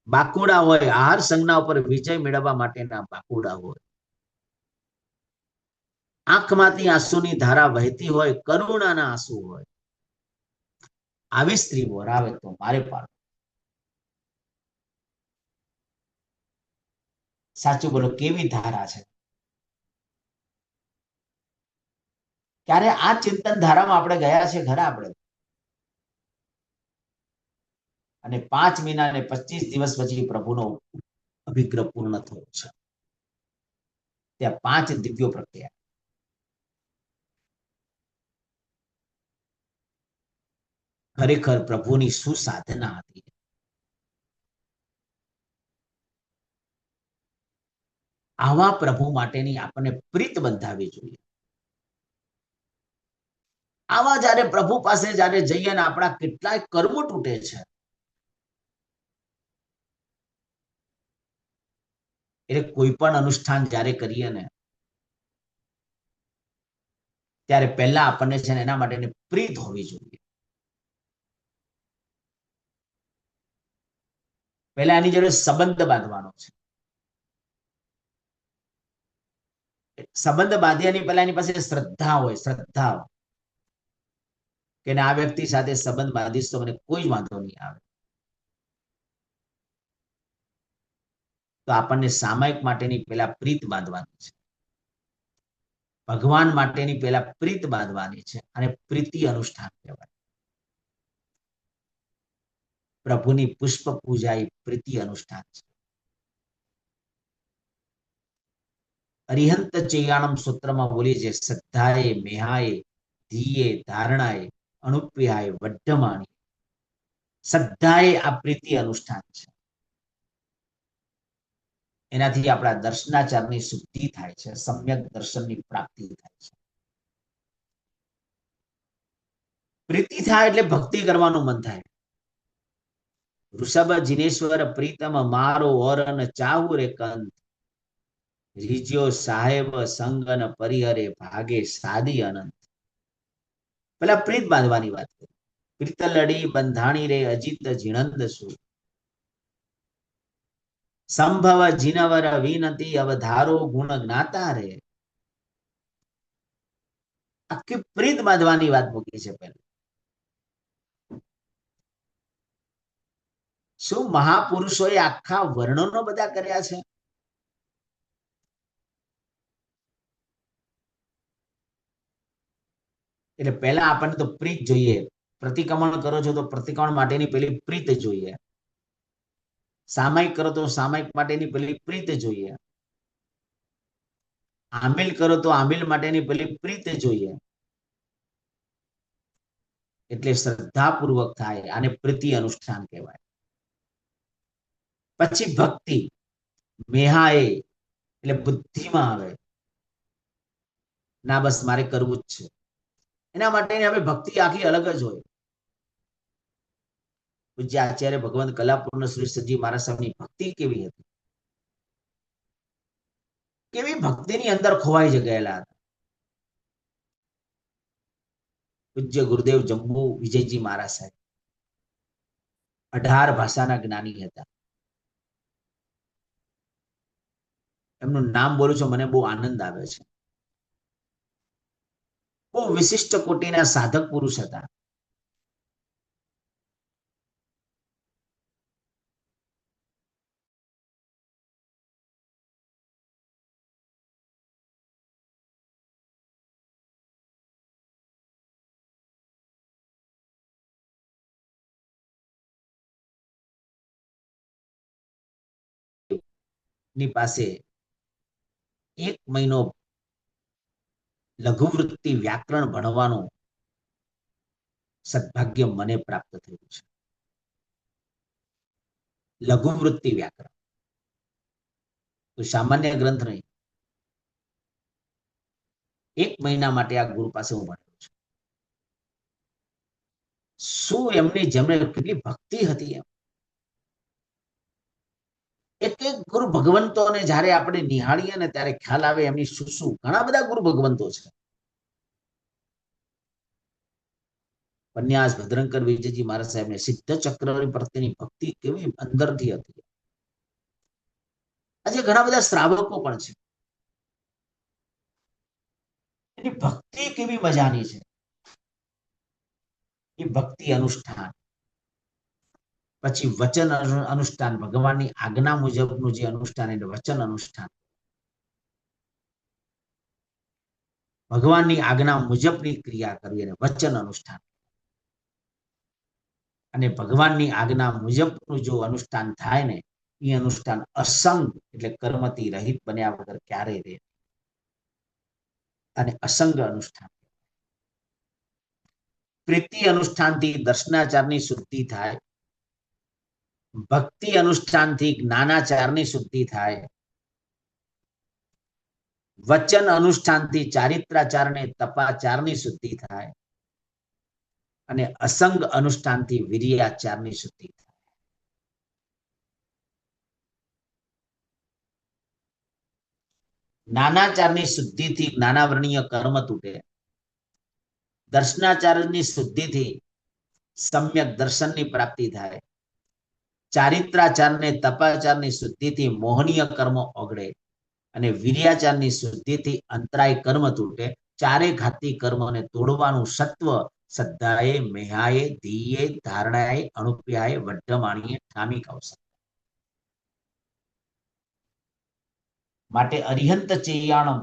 બાકુડા હોય, આહાર સંજ્ઞા ઉપર વિજય મેળવવા માટેના બાકુડા હોય. આંખમાંથી આંસુની ધારા વહેતી હોય, કરુણાના આંસુ હોય. આવી સ્ત્રી વરાવે તો મારે પાડો. સાચું બોલો, કેવી ધારા છે. ત્યારે આ ચિંતન ધારામાં આપણે ગયા છે ખરા આપણે, અને 5 મહિના અને 25 દિવસ પછી પ્રભુનો અભિગ્રહ પૂર્ણ થયો છે. ત્યાં 5 દિવ્યો પ્રત્યય, ખરેખર પ્રભુની શું સાધના હતી. આવા પ્રભુ માટેની આપણને પ્રીત બંધાવી જોઈએ. આવા જયારે પ્રભુ પાસે જયારે જઈએ ને આપણા કેટલાય કર્મો તૂટે છે. એટલે કોઈ પણ અનુષ્ઠાન જયારે કરીએ ને ત્યારે પહેલા આપણને છે ને એના માટેની પ્રીત હોવી જોઈએ. પહેલા એની જોડે સંબંધ બાંધવાનો છે. સંબંધ બાંધ્યાની પહેલા એની પાસે શ્રદ્ધા હોય, શ્રદ્ધા કે આ વ્યક્તિ સાથે સંબંધ બાંધીશ તો મને કોઈ જ વાંધો નહીં આવે. તો આપણને સામાયિક માટેની પહેલા પ્રીત બાંધવાની છે, ભગવાન માટેની પહેલા પ્રીત બાંધવાની છે, અને પ્રીતિ અનુષ્ઠાન કહેવાય. પ્રભુની પુષ્પ પૂજા એ પ્રીતિ અનુષ્ઠાન છે. અરિહંત ચૈયાણમ સૂત્રમાં બોલી છે, શ્રદ્ધાએ મેહાએ ધીએ ધારણાએ અનુપ્રિયાએ વઢ્ઢમાણી. શ્રદ્ધાએ આ પ્રીતિ અનુષ્ઠાન છે. એનાથી આપણા દર્શનાચારની શુદ્ધિ થાય છે, સમ્યક દર્શનની પ્રાપ્તિ થાય છે. પ્રીતિ થાય એટલે ભક્તિ કરવાનું મન થાય. ઋષભ જિનેશ્વર પ્રીતમ મારો ઓરન ચાહુ રે કંત, રીજ્યો સાહેબ સંગન પરિહરે ભાગે સાદી અનંત. પેલા પ્રીત બાંધવાની વાત કરી. પ્રીત લડી બંધાણી રે અજીત જીણંદ સુ, સંભવ જીનવર વિનતી અવધારો ગુણ જ્ઞાતા રે. આખી પ્રીત બાંધવાની વાત મૂકી છે પહેલા. શું મહાપુરુષોએ આખા વર્ણનો બધા કર્યા છે? એટલે પહેલા આપણને તો પ્રીત જોઈએ. પ્રતિક્રમણ કરો છો તો પ્રતિક્રમણ માટેની પેલી પ્રીત જોઈએ. સામાયિક કરો તો સામાયિક માટેની પેલી પ્રીત જોઈએ. આમિલ કરો તો આમિલ માટેની પેલી પ્રીત જોઈએ. એટલે શ્રદ્ધાપૂર્વક થાય, આને પ્રીતિ અનુષ્ઠાન કહેવાય. પછી ભક્તિ, મેહાએ એટલે બુદ્ધિમાં આવે, ના બસ મારે કરવું જ છે. એના માટે હવે ભક્તિ આખી અલગ જ હોય. પૂજ્ય આચાર્ય ભગવંત કલાપૂર્ણ શ્રી સજી મહારાજ સાહેબની ભક્તિ કેવી હતી, કેવી ભક્તિની અંદર ખોવાઈ ગયેલા હતા. પૂજ્ય ગુરુદેવ જમ્મુ વિજયજી મહારાજ સાહેબ 18 ભાષાના જ્ઞાની હતા. એમનું નામ બોલું છું, મને બહુ આનંદ આવે છે. બહુ વિશિષ્ટ કોટીના સાધક પુરુષ હતા. ની પાસે 1 મહિનો લઘુવૃત્તિ વ્યાકરણ ભણવાનું સદભાગ્ય મને પ્રાપ્ત થયું છે. લઘુવૃત્તિ વ્યાકરણ તો સામાન્ય ગ્રંથ નહીં. 1 મહિના માટે આ ગુરુ પાસે હું ભણ્યો છું. શું એમની જેમને કેટલી ભક્તિ હતી એમ. એક એક ગુરુ ભગવંતોને જ્યારે આપણે નિહાળીએ ને ત્યારે ખ્યાલ આવે એમની શું શું ઘણા બધા ગુરુ ભગવંતો છે. પન્યાસ ભદ્રંકર વિજયજી મહારાજ સાહેબને સિદ્ધ ચક્રની પ્રત્યેની ભક્તિ કેવી અંદરથી હતી. આજે ઘણા બધા શ્રાવકો પણ છે. એની ભક્તિ કેવી મજાની છે. એ ભક્તિ અનુષ્ઠાન, પછી વચન અનુષ્ઠાન, ભગવાનની આજ્ઞા મુજબનું જે અનુષ્ઠાન એટલે વચન અનુષ્ઠાન. ભગવાનની આજ્ઞા મુજબની ક્રિયા કરવી અને વચન અનુષ્ઠાન. અને ભગવાનની આજ્ઞા મુજબનું જો અનુષ્ઠાન થાય ને એ અનુષ્ઠાન અસંગ એટલે કર્મથી રહિત બન્યા વગર ક્યારેય રહે. અને અસંગ અનુષ્ઠાન. પ્રીતિ અનુષ્ઠાનથી દર્શનાચારની શુદ્ધિ થાય, ભક્તિ અનુષ્ઠાનથી જ્ઞાનાચારની શુદ્ધિ થાય, વચન અનુષ્ઠાનથી ચારિત્રાચાર ને તપાચારની શુદ્ધિ થાય, અને અસંગ અનુષ્ઠાનથી વિરિયાચારની શુદ્ધિ થાય. જ્ઞાનાચારની શુદ્ધિથી જ્ઞાનાવરણીય કર્મ તૂટે, દર્શનાચારની શુદ્ધિથી સમ્યક દર્શનની પ્રાપ્તિ થાય, ચારિત્રાચાર ને તપાચારની શુદ્ધિથી મોહનીય કર્મ ઓગળે, અને વિરિયાચારની શુદ્ધિથી અંતરાય કર્મ તૂટે. ચારે ઘાતી કર્મને તોડવાનું સત્વ શ્રદ્ધાએ, મેહાએ, ધીએ, ધારણાએ, અણુપ્યાએ, વઢ્ઢમાણીએ ઠામી કૌશલ. માટે અરિહંત ચેયાણમ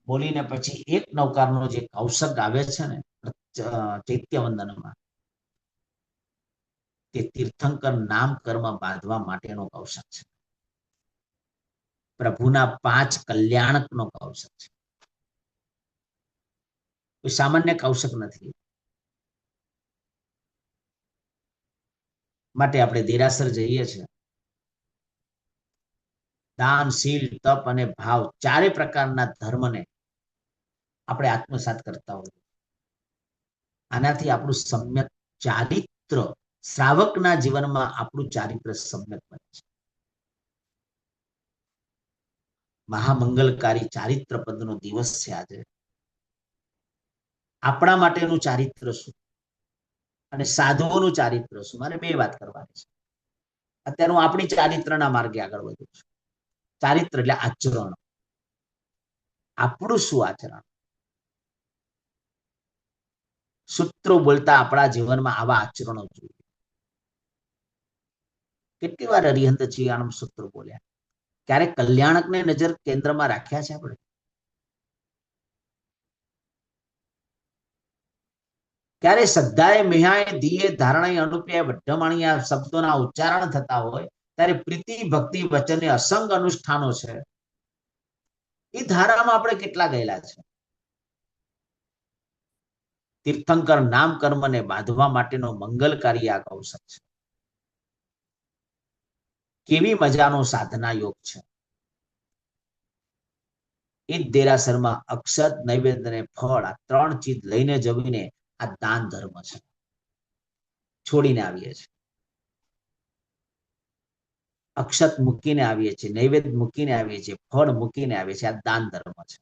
બોલીને પછી એક નવકારનો જે કૌશક આવે છે ને ચૈત્યવંદનમાં, તે તીર્થંકર નામ કર્મ બાંધવા માટેનો કૌશક છે. પ્રભુના 5 કલ્યાણકનો કૌશક છે. કોઈ સામાન્ય કૌશક નથી. માટે આપણે દેરાસર જઈએ છીએ. દાન, શીલ, તપ અને ભાવ ચારે પ્રકારના ધર્મને આપણે આત્મસાત કરતા હોઈએ. આનાથી આપણું સમ્યક ચારિત્ર, શ્રાવકના જીવનમાં આપણું ચારિત્ર સમ્યક બને છે. મહામંગલકારી ચારિત્ર પદનો દિવસ છે આજે. આપણા માટેનું ચારિત્ર શું અને સાધુઓનું ચારિત્ર શું, મારે 2 વાત કરવાની છે. અત્યારે હું આપણી ચારિત્રના માર્ગે આગળ વધું છું. ચારિત્ર એટલે આચરણ. આપણું શું આચરણ? સૂત્રો બોલતા આપણા જીવનમાં આવા આચરણો જોઈએ. કેટલી વાર અરિહંત ચિયાણમ સૂત્રો બોલ્યા? ક્યારેક કલ્યાણકને નજર કેન્દ્રમાં રાખ્યા છે આપણે? ક્યારે શ્રદ્ધાએ, મેહાએ, ધીએ, ધારણાએ, અનુપ્યાએ, વઢ્ઢમાણીએ આ શબ્દોના ઉચ્ચારણ થતા હોય ત્યારે પ્રીતિ, ભક્તિ, વચન અસંગ અનુષ્ઠાનો છે. એ ધારામાં આપણે કેટલા ગયેલા છે? તીર્થંકર નામ કર્મને બાંધવા માટેનો મંગલકારી આ કૌશક છે. કેવી મજાનો સાધના યોગ છે. એ જ દેરાસરમાં અક્ષત, નૈવેદ્ય અને ફળ આ 3 ચીજ લઈને જવીને આ દાન ધર્મ છે. છોડીને આવીએ છીએ. અક્ષત મૂકીને આવીએ છીએ, નૈવેદ્ય મૂકીને આવીએ છીએ, ફળ મૂકીને આવીએ છીએ. આ દાન ધર્મ છે.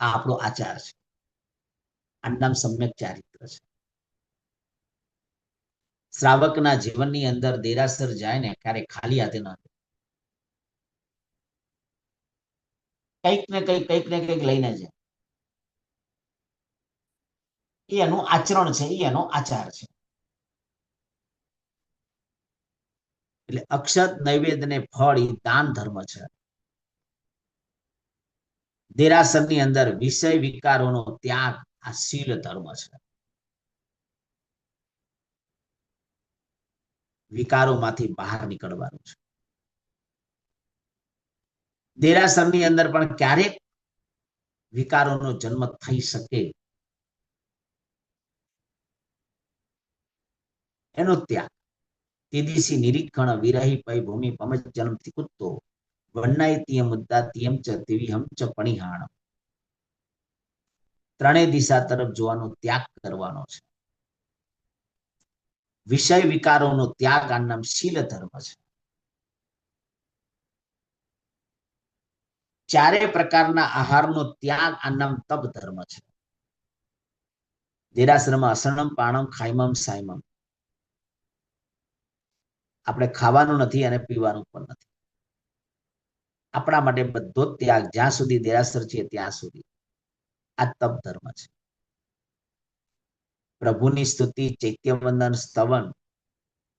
આ આપણો આચાર છે. આ નામ સમ્યક ચારિત્ર છે. શ્રાવકના જીવનની અંદર દેરાસર જાય ને ક્યારે ખાલી હાથે ન જાય. કંઈક ને કંઈક લઈને જાય. એ એનું આચરણ છે, એ એનો આચાર છે. એટલે અક્ષત, નૈવેદ્ય ને ફળ એ દાન ધર્મ છે. દેરાસરની અંદર વિષય વિકારોનો ત્યાગ આ શીલ ધર્મ છે. વિકારોમાંથી બહાર નીકળવાનું છે. દેરાસરની અંદર પણ ક્યારેક વિકારોનો જન્મ થઈ શકે. એનો ત્યાગ. તેદીસી નિરીક્ષણ વિરહી પೈ ભૂમિ પમજ જન્મથી કુત્તો વન્નાય તિયમ મુદ્દા તિયમ ચ તેવી હમ ચ પણિહાણ. ત્રણેય દિશા તરફ જોવાનો ત્યાગ કરવાનો છે. વિષય વિકારોનો ત્યાગ આ નામ શીલ ધર્મ છે. ચારે પ્રકારના આહારનો ત્યાગ આ નામ તપ ધર્મ છે. દેરાસરમાં અસણમ પાણમ ખાઈમમ સાઈમમ. આપણે ખાવાનું નથી અને પીવાનું પણ નથી. આપણા માટે બધો જ ત્યાગ, જ્યાં સુધી દેરાસર છે ત્યાં સુધી, આ તપ ધર્મ છે. પ્રભુની સ્તુતિ, ચૈત્યવંદન, સ્તવન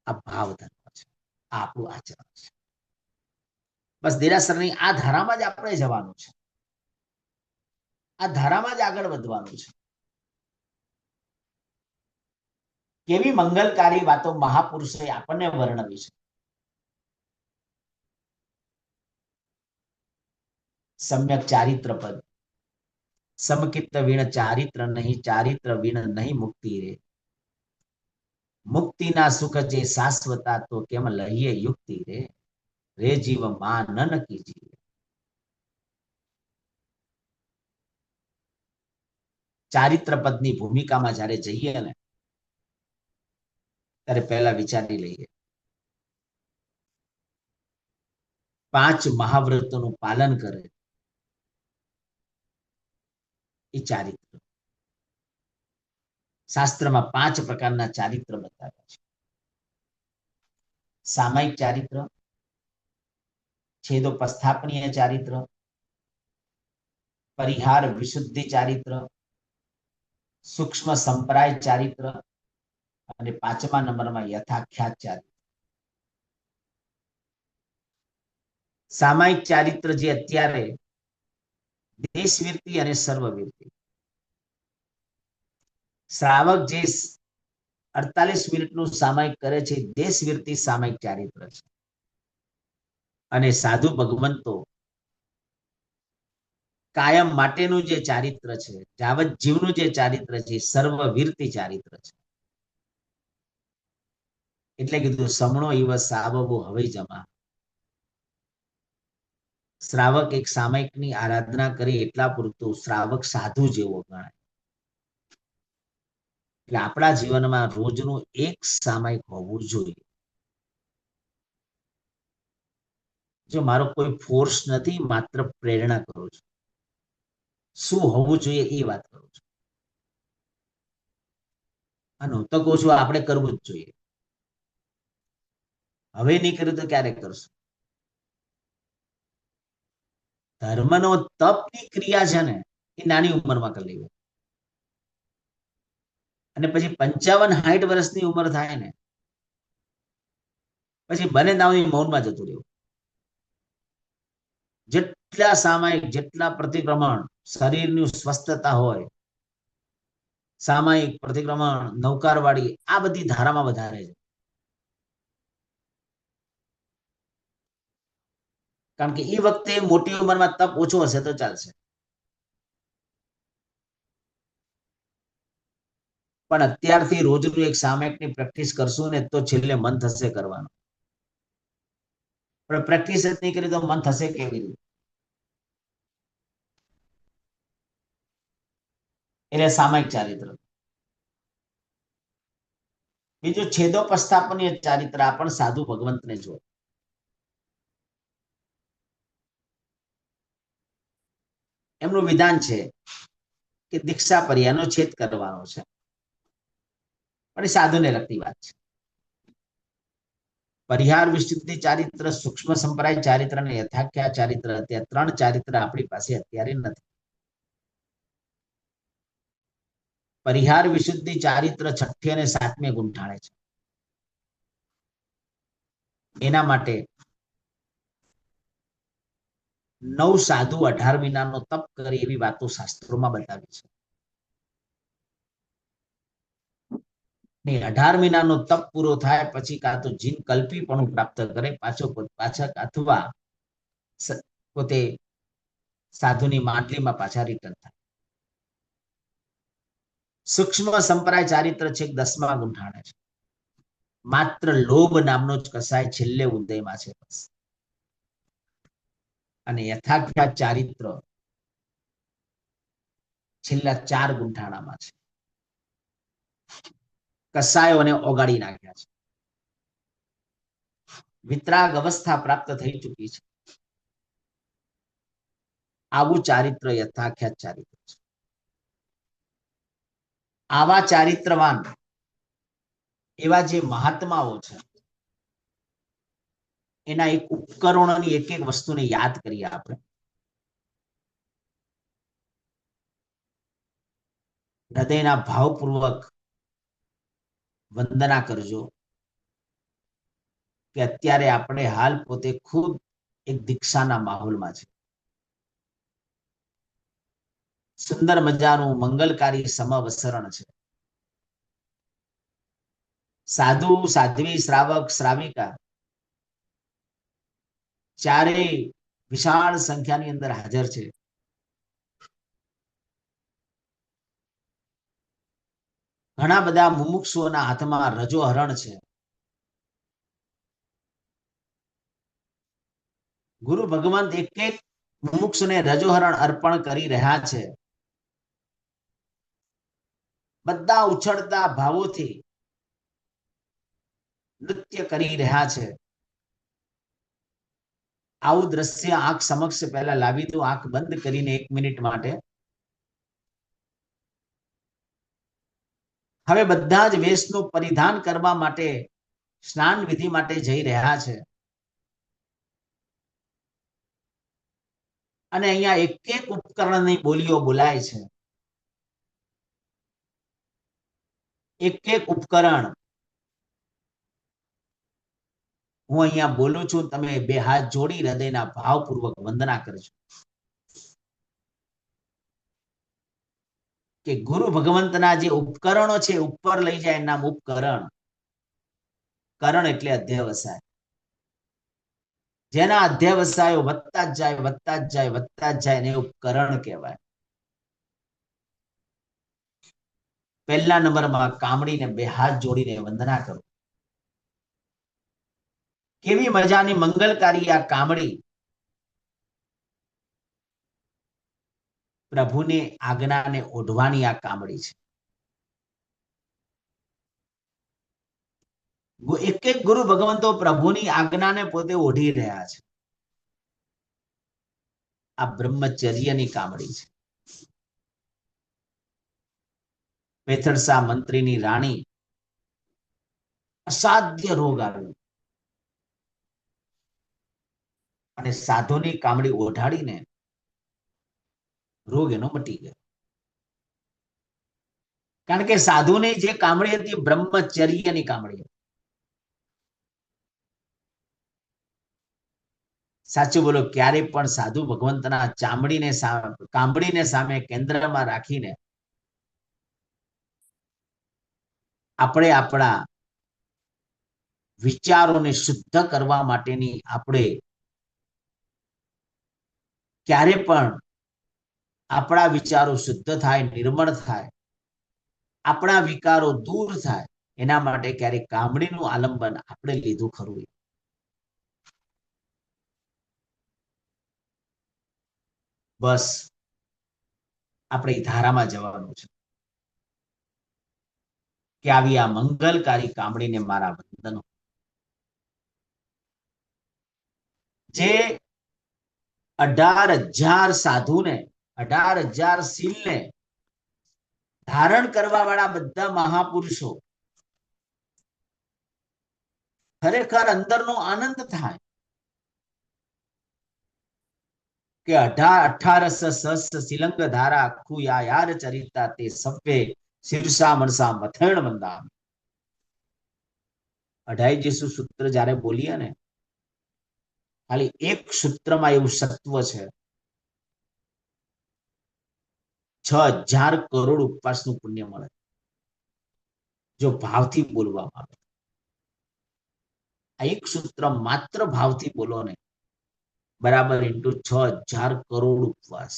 આ ભાવ ધર્મ છે. આ આપણું આચરણ છે. બસ દેરાસરની આ ધારામાં જ આપણે જવાનું છે. આ ધારામાં જ આગળ વધવાનું છે. કેવી મંગલકારી વાતો મહાપુરુષોએ આપણને વર્ણવી છે. સમ્યક ચારિત્ર પદ. સમકિત વીણ ચારિત્ર નહીં, ચારિત્ર વીણ નહીં મુક્તિ રે. મુક્તિના સુખ જે શાશ્વતા તો કેમ લહીએ યુક્તિ રે. રે જીવ માં ન કીજીએ. ચારિત્ર પદની ભૂમિકામાં જયારે જઈએ ને ત્યારે પહેલા વિચારી લઈએ, 5 મહાવ્રતોનું પાલન કરે એ ચારિત્ર. શાસ્ત્રમાં 5 પ્રકારના ચારિત્ર બતાવ્યા છે. સામાયિક ચારિત્ર, છેદોપસ્થાપનીય ચારિત્ર, પરિહાર વિશુદ્ધિ ચારિત્ર, સૂક્ષ્મ સંપ્રાય ચારિત્ર અને 5મા નંબરમાં યથાખ્યાત ચારિત્ર. સામાયિક ચારિત્ર જે અત્યારે દેશવીરતી અને સર્વવીરતી. શ્રાવક જે 48 મિનિટનું સામાયિક કરે છે, દેશવીરતી સામાયિક ચારિત્ર છે. અને સાધુ ભગવંતો કાયમ માટેનું જે ચારિત્ર છે, જાવત જીવનું જે ચારિત્ર છે, સર્વવીરતી ચારિત્ર છે. એટલે કીધું સમણો ઈવ સાવવો હવે જમા. શ્રાવક એક સામાયિકની આરાધના કરી એટલા પૂરતું શ્રાવક સાધુ જેવો ગણાય. એટલે આપણા જીવનમાં રોજનું એક સામાયિક હોવું જોઈએ. જો મારો કોઈ ફોર્સ નથી, માત્ર પ્રેરણા કરું છું. શું હોવું જોઈએ એ વાત કરું છું. અને હું તો કહું છું આપણે કરવું જ જોઈએ. હવે નહીં કર્યું તો ક્યારે કરશું? ધર્મનો તપની ક્રિયા છે ને એ નાની ઉંમરમાં કરી લેવી. અને પછી 55-60 વર્ષની ઉંમર થાય ને પછી બને ત્યાં મૌનમાં જતું રહેવું. જેટલા સામાયિક, જેટલા પ્રતિક્રમણ, શરીરની સ્વસ્થતા હોય, સામાયિક, પ્રતિક્રમણ, નૌકારવાળી, આ બધી ધારામાં વધારે છે. કારણ કે એ વખતે મોટી ઉંમરમાં તપ ઓછો હશે તો ચાલશે, પણ અત્યારથી રોજનું એક સામાયિકની પ્રેક્ટિસ કરશું ને તો છેલ્લે મન થશે કરવાનું. પણ પ્રેક્ટિસ જ નહીં કરી તો મન થશે કેવી રીતે? એટલે સામાયિક ચારિત્ર. બીજું છેદોપસ્થાપનીય ચારિત્ર, આ પણ સાધુ ભગવંતને જો. એમનું વિધાન છે કે દીક્ષા પર્યાનો છેદ કરવાનો છે, પણ એ સાધુને લગતી વાત છે. પરિહાર વિશુદ્ધિ ચારિત્ર, સૂક્ષ્મ સંપ્રાય ચારિત્ર અને યથાખ્યા ચારિત્ર, ત્યાં 3 ચારિત્ર આપણી પાસે અત્યારે નથી. પરિહાર વિશુદ્ધિ ચારિત્ર 6ઠી અને 7મી ગુંઠાણે છે. એના માટે 9 સાધુ 18 મહિનાનો તપ કરે એવી વાતો શાસ્ત્રોમાં બતાવી છે. 18 મહિનાનો તપ પૂરો થાય પછી કાં તો જીન કલ્પીપણું પ્રાપ્ત કરે પાછા અથવા પોતે સાધુની માંડલીમાં પાછા રિટર્ન થાય. સૂક્ષ્મ સંપ્રાય ચારિત્ર છે 10મા ગુંઠાણે છે. માત્ર લોભ નામનો જ કસાય છેલ્લે ઉદયમાં છે બસ. અને યથાખ્યાત ચારિત્ર છેલ્લા 4 ગુંઠાણામાં છે. કસાયોને ઓગાળી નાખ્યા છે. વિતરાગ અવસ્થા પ્રાપ્ત થઈ ચૂકી છે. આવું ચારિત્ર યથાખ્યાત ચારિત્ર છે. આવા ચારિત્રવાન એવા જે મહાત્માઓ છે એના એક ઉપકરણોની એક એક વસ્તુને યાદ કરીએ આપણે. હૃદયના ભાવપૂર્વક વંદના કરજો કે અત્યારે આપણે હાલ પોતે ખુદ એક દીક્ષાના માહોલમાં છે. સુંદર મજાનું મંગલકારી સમવસરણ છે. સાધુ સાધ્વી શ્રાવક શ્રાવિકા ચારેય વિશાળ સંખ્યાની અંદર હાજર છે. ઘણા બધા મુમુક્ષુઓના હાથમાં રજો હરણ છે. ગુરુ ભગવંત એક એક મુમુક્ષુને રજોહરણ અર્પણ કરી રહ્યા છે. બધા ઉછળતા ભાવોથી નૃત્ય કરી રહ્યા છે. આવું દ્રશ્ય આંખ સમક્ષ પહેલા લાવી દો, આંખ બંધ કરીને 1 મિનિટ માટે. હવે બધા જ વેશનું પરિધાન કરવા માટે સ્નાન વિધિ માટે જઈ રહ્યા છે. અને અહીંયા એક એક ઉપકરણની બોલીઓ બોલાય છે. એક એક ઉપકરણ હું અહીંયા બોલું છું, તમે 2 હાથ જોડી હૃદયના ભાવપૂર્વક વંદના કરજો કે ગુરુ ભગવંતના જે ઉપકરણો છે ઉપર લઈ જાય એના નામ ઉપકરણ. કરણ એટલે અધ્યવસાય. જેના અધ્યવસાયો વધતા જ જાય વધતા જ જાય વધતા જ જાય એને ઉપકરણ કહેવાય. પહેલા નંબરમાં કામડીને 2 હાથ જોડીને વંદના કરો. કેવી મજાની મંગલકારી આ કામડી પ્રભુની આજ્ઞાને ઓઢવાની આ કામડી છે. એક એક ગુરુ ભગવંતો પ્રભુની આજ્ઞાને પોતે ઓઢી રહ્યા છે. આ બ્રહ્મચર્યની કામડી છે. પેથડસા મંત્રીની રાણી અસાધ્ય રોગ આવ્યો અને સાધુની કામડી ઓઢાડીને રોગ એનો મટી ગયો. કારણ કે સાધુની જે કામડી હતી બ્રહ્મચર્યની કામડી હતી. સાચું બોલો, ક્યારે પણ સાધુ ભગવંતના કામડીને સામે કેન્દ્રમાં રાખીને આપણે આપણા વિચારોને શુદ્ધ કરવા માટેની આપણે ક્યારે પણ આપણા વિચારો શુદ્ધ થાય, નિર્મળ થાય, આપણા વિકારો દૂર થાય એના માટે ક્યારેક કામડીનું આલંબન આપણે લીધું ખરું. બસ આપણે ધારામાં જવાનું છે કે આવી આ મંગલકારી કામડીને મારા વંદનો. જે 18,000 સાધુને 18,000 શીલને ધારણ કરવા વાળા બધા મહાપુરુષો ખરેખર અંદરનો આનંદ થાય કે 18 શિલંગ ધારા ખુયા યાર ચરિતા તે સભ્ય શીર્ષા મનસા મથેણ મંદા. 28 સૂત્ર જયારે બોલીએ ને, ખાલી એક સૂત્રમાં એવું સત્વ છે. 6,000 કરોડ ઉપવાસનું પુણ્ય મળે જો ભાવથી બોલવામાં આવે. આ એક સૂત્ર માત્ર ભાવથી બોલો ને બરાબર ઇન્ટુ 6,000 કરોડ ઉપવાસ.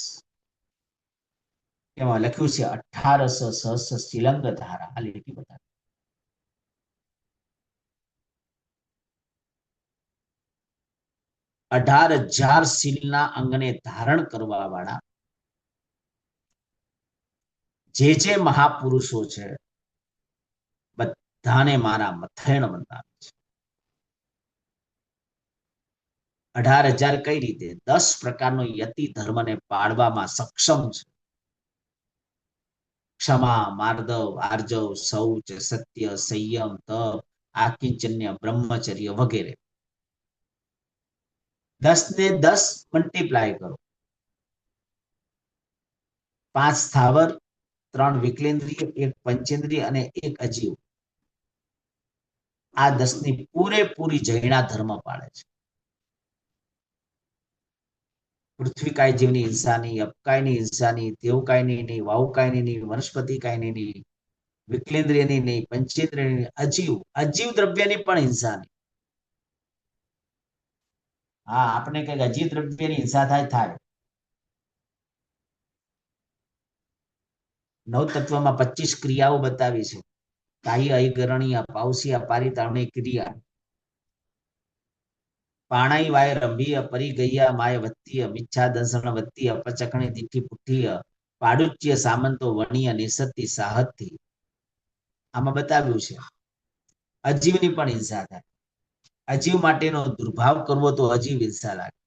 એમાં લખ્યું છે 18 સહસ્ર શિલંગ ધારા. આ લીટી બતાવી. 18,000 શીલના અંગને ધારણ કરવા વાળા જે મહાપુરુષો છે બધાને મારા મથેણ બંધાવે છે. 18,000 કઈ રીતે? 10 પ્રકારનો યતિ ધર્મને પાળવામાં સક્ષમ છે. ક્ષમા, માર્દવ, આર્જવ, શૌચ, સત્ય, સંયમ, તપ, આકિંચન્ય, બ્રહ્મચર્ય વગેરે. 10 ને 10 મલ્ટીપ્લાય કરો. 5 સ્થાવર, 3 વિકલેન્દ્રિય, 1 પંચેન્દ્રિય અને 1 અજીવ. આ 10 ની પૂરેપૂરી જૈના ધર્મ પાળે છે. પૃથ્વી કાય જીવની હિંસાની, અપકાયની હિંસાની, દેવકાયની નહીં, વાવુકાયની નહીં, વનસ્પતિ કાયની નહીં, વિકલેન્દ્રિયની નહીં, પંચેન્દ્રિયની, અજીવ દ્રવ્યની પણ હિંસા નહીં. હા, આપણે કઈક અજીવ દ્રવ્યની હિંસા થાય. નવતત્વમાં 25 ક્રિયાઓ બતાવી છે. કાહ્ય, અયગરણીય, પાવસીય, પારિતારણી ક્રિયા. પાણાઈ વાય રંભીય, પરિગૈયા માય વત્તીય, મિચ્છા દંસણ વત્તીય, અપચકણી દીઠી પુઠ્ઠીય, પાડુચ્ય સામંતો વણીય, નિસત્તી સાહતથી. આમાં બતાવ્યું છે અજીવની પણ હિંસા થાય. અજીવ માટેનો દુર્ભાવ કરવો તો અજીવ હિંસા લાગે.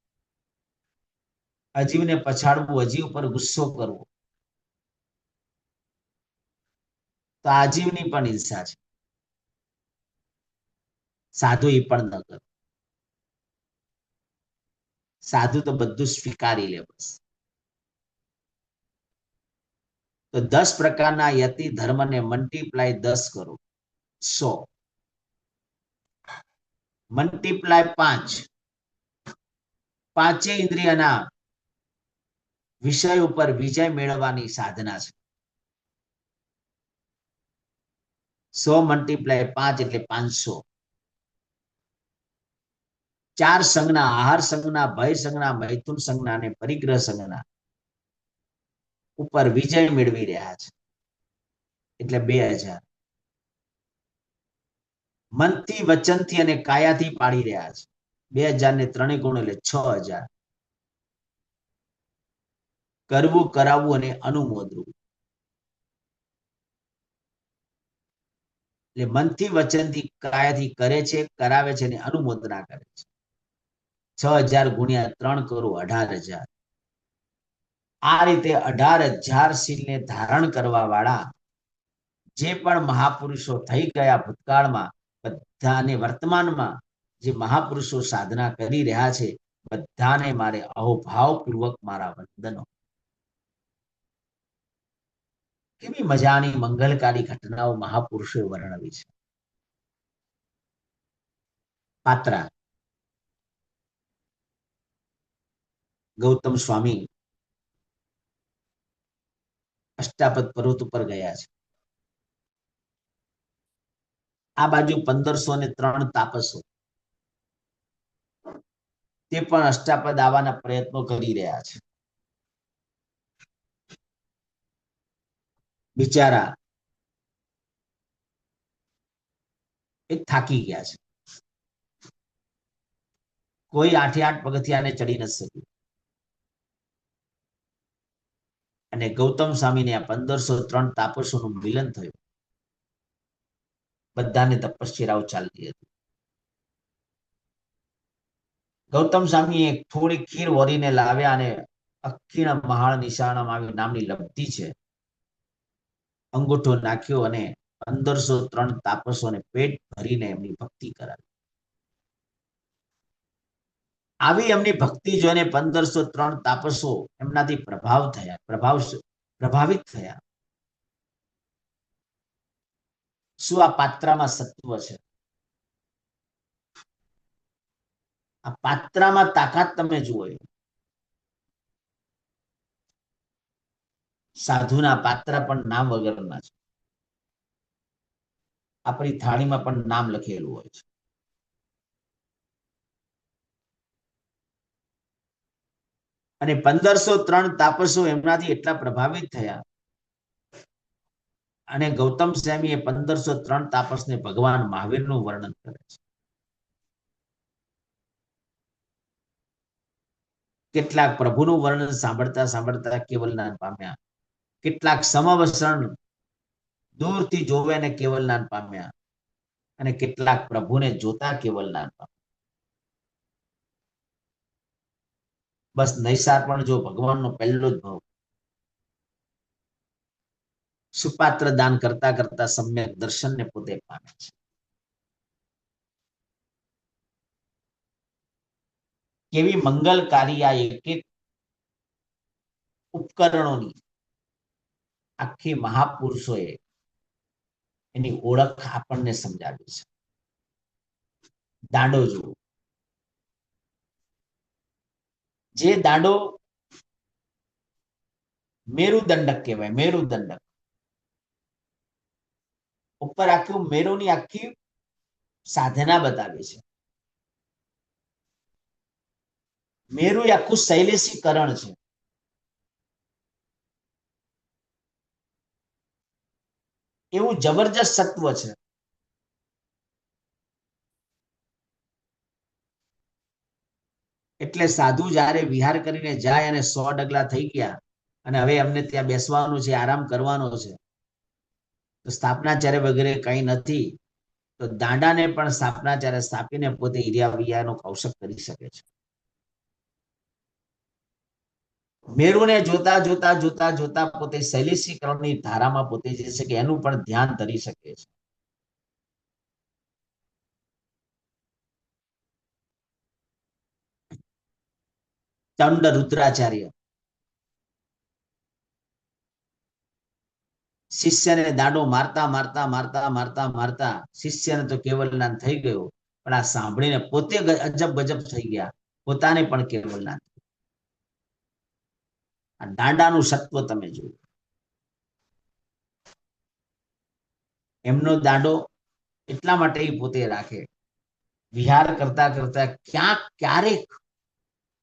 અજીવને પછાડવું, અજીવ પર ગુસ્સો કરવો તો આજીવની પણ હિંસા છે. સાધુ એ પણ ન કરે. સાધુ તો બધું સ્વીકારી લે બસ. તો 10 પ્રકારના યતિ ધર્મને મલ્ટીપ્લાય 10 કરો, 100 મલ્ટીપ્લાય 5. પાંચે ઇન્દ્રિયના વિષય ઉપર વિજય મેળવવાની સાધના છે. 100 મલ્ટીપ્લાય 5 એટલે 500. 4 સંજ્ઞા, આહાર સંજ્ઞા, ભય સંજ્ઞા, મૈથુન સંજ્ઞા અને પરિગ્રહ સંજ્ઞા ઉપર વિજય મેળવી રહ્યા છે એટલે 2000. મનથી, વચનથી અને કાયાથી પાડી રહ્યા છે. 2000 ને 3 ગુણ એટલે 6000. કરવું, કરાવવું અને અનુમોદવું. એટલે મનથી, વચનથી, કાયાથી કરે છે, કરાવે છે અને અનુમોદના કરે છે. 6000 ગુણ્યા 3 કરો 18,000. આ રીતે 18,000 શીલને ધારણ કરવા વાળા જે પણ મહાપુરુષો થઈ ગયા ભૂતકાળમાં, બધાને વર્તમાનમાં જે મહાપુરુષો સાધના કરી રહ્યા છે બધાને મારે અહોભાવપૂર્વક મારા વંદનો. કેવી મજાની મંગલકારી ઘટનાઓ મહાપુરુષોએ વર્ણવી છે. પાત્રા ગૌતમ સ્વામી અષ્ટાપદ પર્વત ઉપર ગયા છે. આ બાજુ 1503 તાપસો તે પણ અષ્ટાપદ આવવાના પ્રયત્નો કરી રહ્યા છે. બિચારા એ થાકી ગયા છે. કોઈ 8 પગથિયાને ચડી ન શક્યું. અને ગૌતમ સ્વામીને આ 1503 તાપસોનું મિલન થયું. બધાને તપશ્ચર્યાઓ ચાલતી હતી. ગૌતમ સ્વામી એક થોડી ખીર વરીને લાવ્યા અને અખીણ મહાળ નિશાળમાં આવી નામની લબ્ધિ છે અંગૂઠો નાખ્યો અને 1503 તાપસોને પેટ ભરીને એમની ભક્તિ કરાવી. આવી એમની ભક્તિ જોઈને 1503 તાપસો એમનાથી પ્રભાવિત થયા. શું આ પાત્રામાં સત્વ છે? આ પાત્રામાં તાકાત તમે જુઓ. સાધુના પાત્રા પણ નામ વગરના છે. આપણી થાળીમાં પણ નામ લખેલું હોય છે. અને 1503 તાપસો એમનાથી એટલા પ્રભાવિત થયા અને ગૌતમ સ્વામી 1503 તાપસને ભગવાન મહાવીરનું વર્ણન કરે છે. કેટલાક પ્રભુનું વર્ણન સાંભળતા સાંભળતા કેવલ જ્ઞાન પામ્યા, કેટલાક સમવસરણ દૂરથી જોવે અને કેવલ જ્ઞાન પામ્યા, અને કેટલાક પ્રભુને જોતા કેવલ જ્ઞાન પામ્યા. બસ નૈસાર પણ જો ભગવાનનો પહેલો જ ભાવ, સુપાત્ર દાન કરતા કરતા સમ્યક દર્શનને પોતે પામે છે. કેવી મંગલકારી આ એક એક ઉપકરણોની આખી મહાપુરુષોએ એની ઓળખ આપણને સમજાવી છે. દાંડો જુઓ, જે દાંડો મેરુદંડક કહેવાય, મેરુદંડક ઉપર આખું મેરુની આખી સાધના બતાવી છે. મેરુ આખું શૈલેષીકરણ છે. એવું જબરજસ્ત સત્વ છે. એટલે સાધુ જ્યારે વિહાર કરીને જાય અને 100 ડગલા થઈ ગયા અને હવે અમને ત્યાં બેસવાનું છે, આરામ કરવાનો છે, તો સ્થાપનાચાર્ય વગેરે કઈ નથી, તો દાંડાને પણ સ્થાપનાચાર્ય સ્થાપીને પોતે ઈર્યા વિયાનો કૌશક કરી શકે છે. મેરુને જોતા જોતા જોતા જોતા પોતે શૈલેષીકરણની ધારામાં પોતે જઈ શકે, એનું પણ ધ્યાન ધરી શકે છે. ચંડ રુદ્રાચાર્ય શિષ્યને દાંડો મારતા મારતા મારતા મારતા મારતા શિષ્યને તો કેવલ જ્ઞાન થઈ ગયું, પણ આ સાંભળીને પોતે અજબ ગજબ થઈ ગયા, પોતાને પણ કેવલ જ્ઞાન. આ દાંડાનું સત્વ તમે જુઓ. એમનો દાંડો એટલા માટે પોતે રાખે, વિહાર કરતા કરતા ક્યાંક ક્યારેક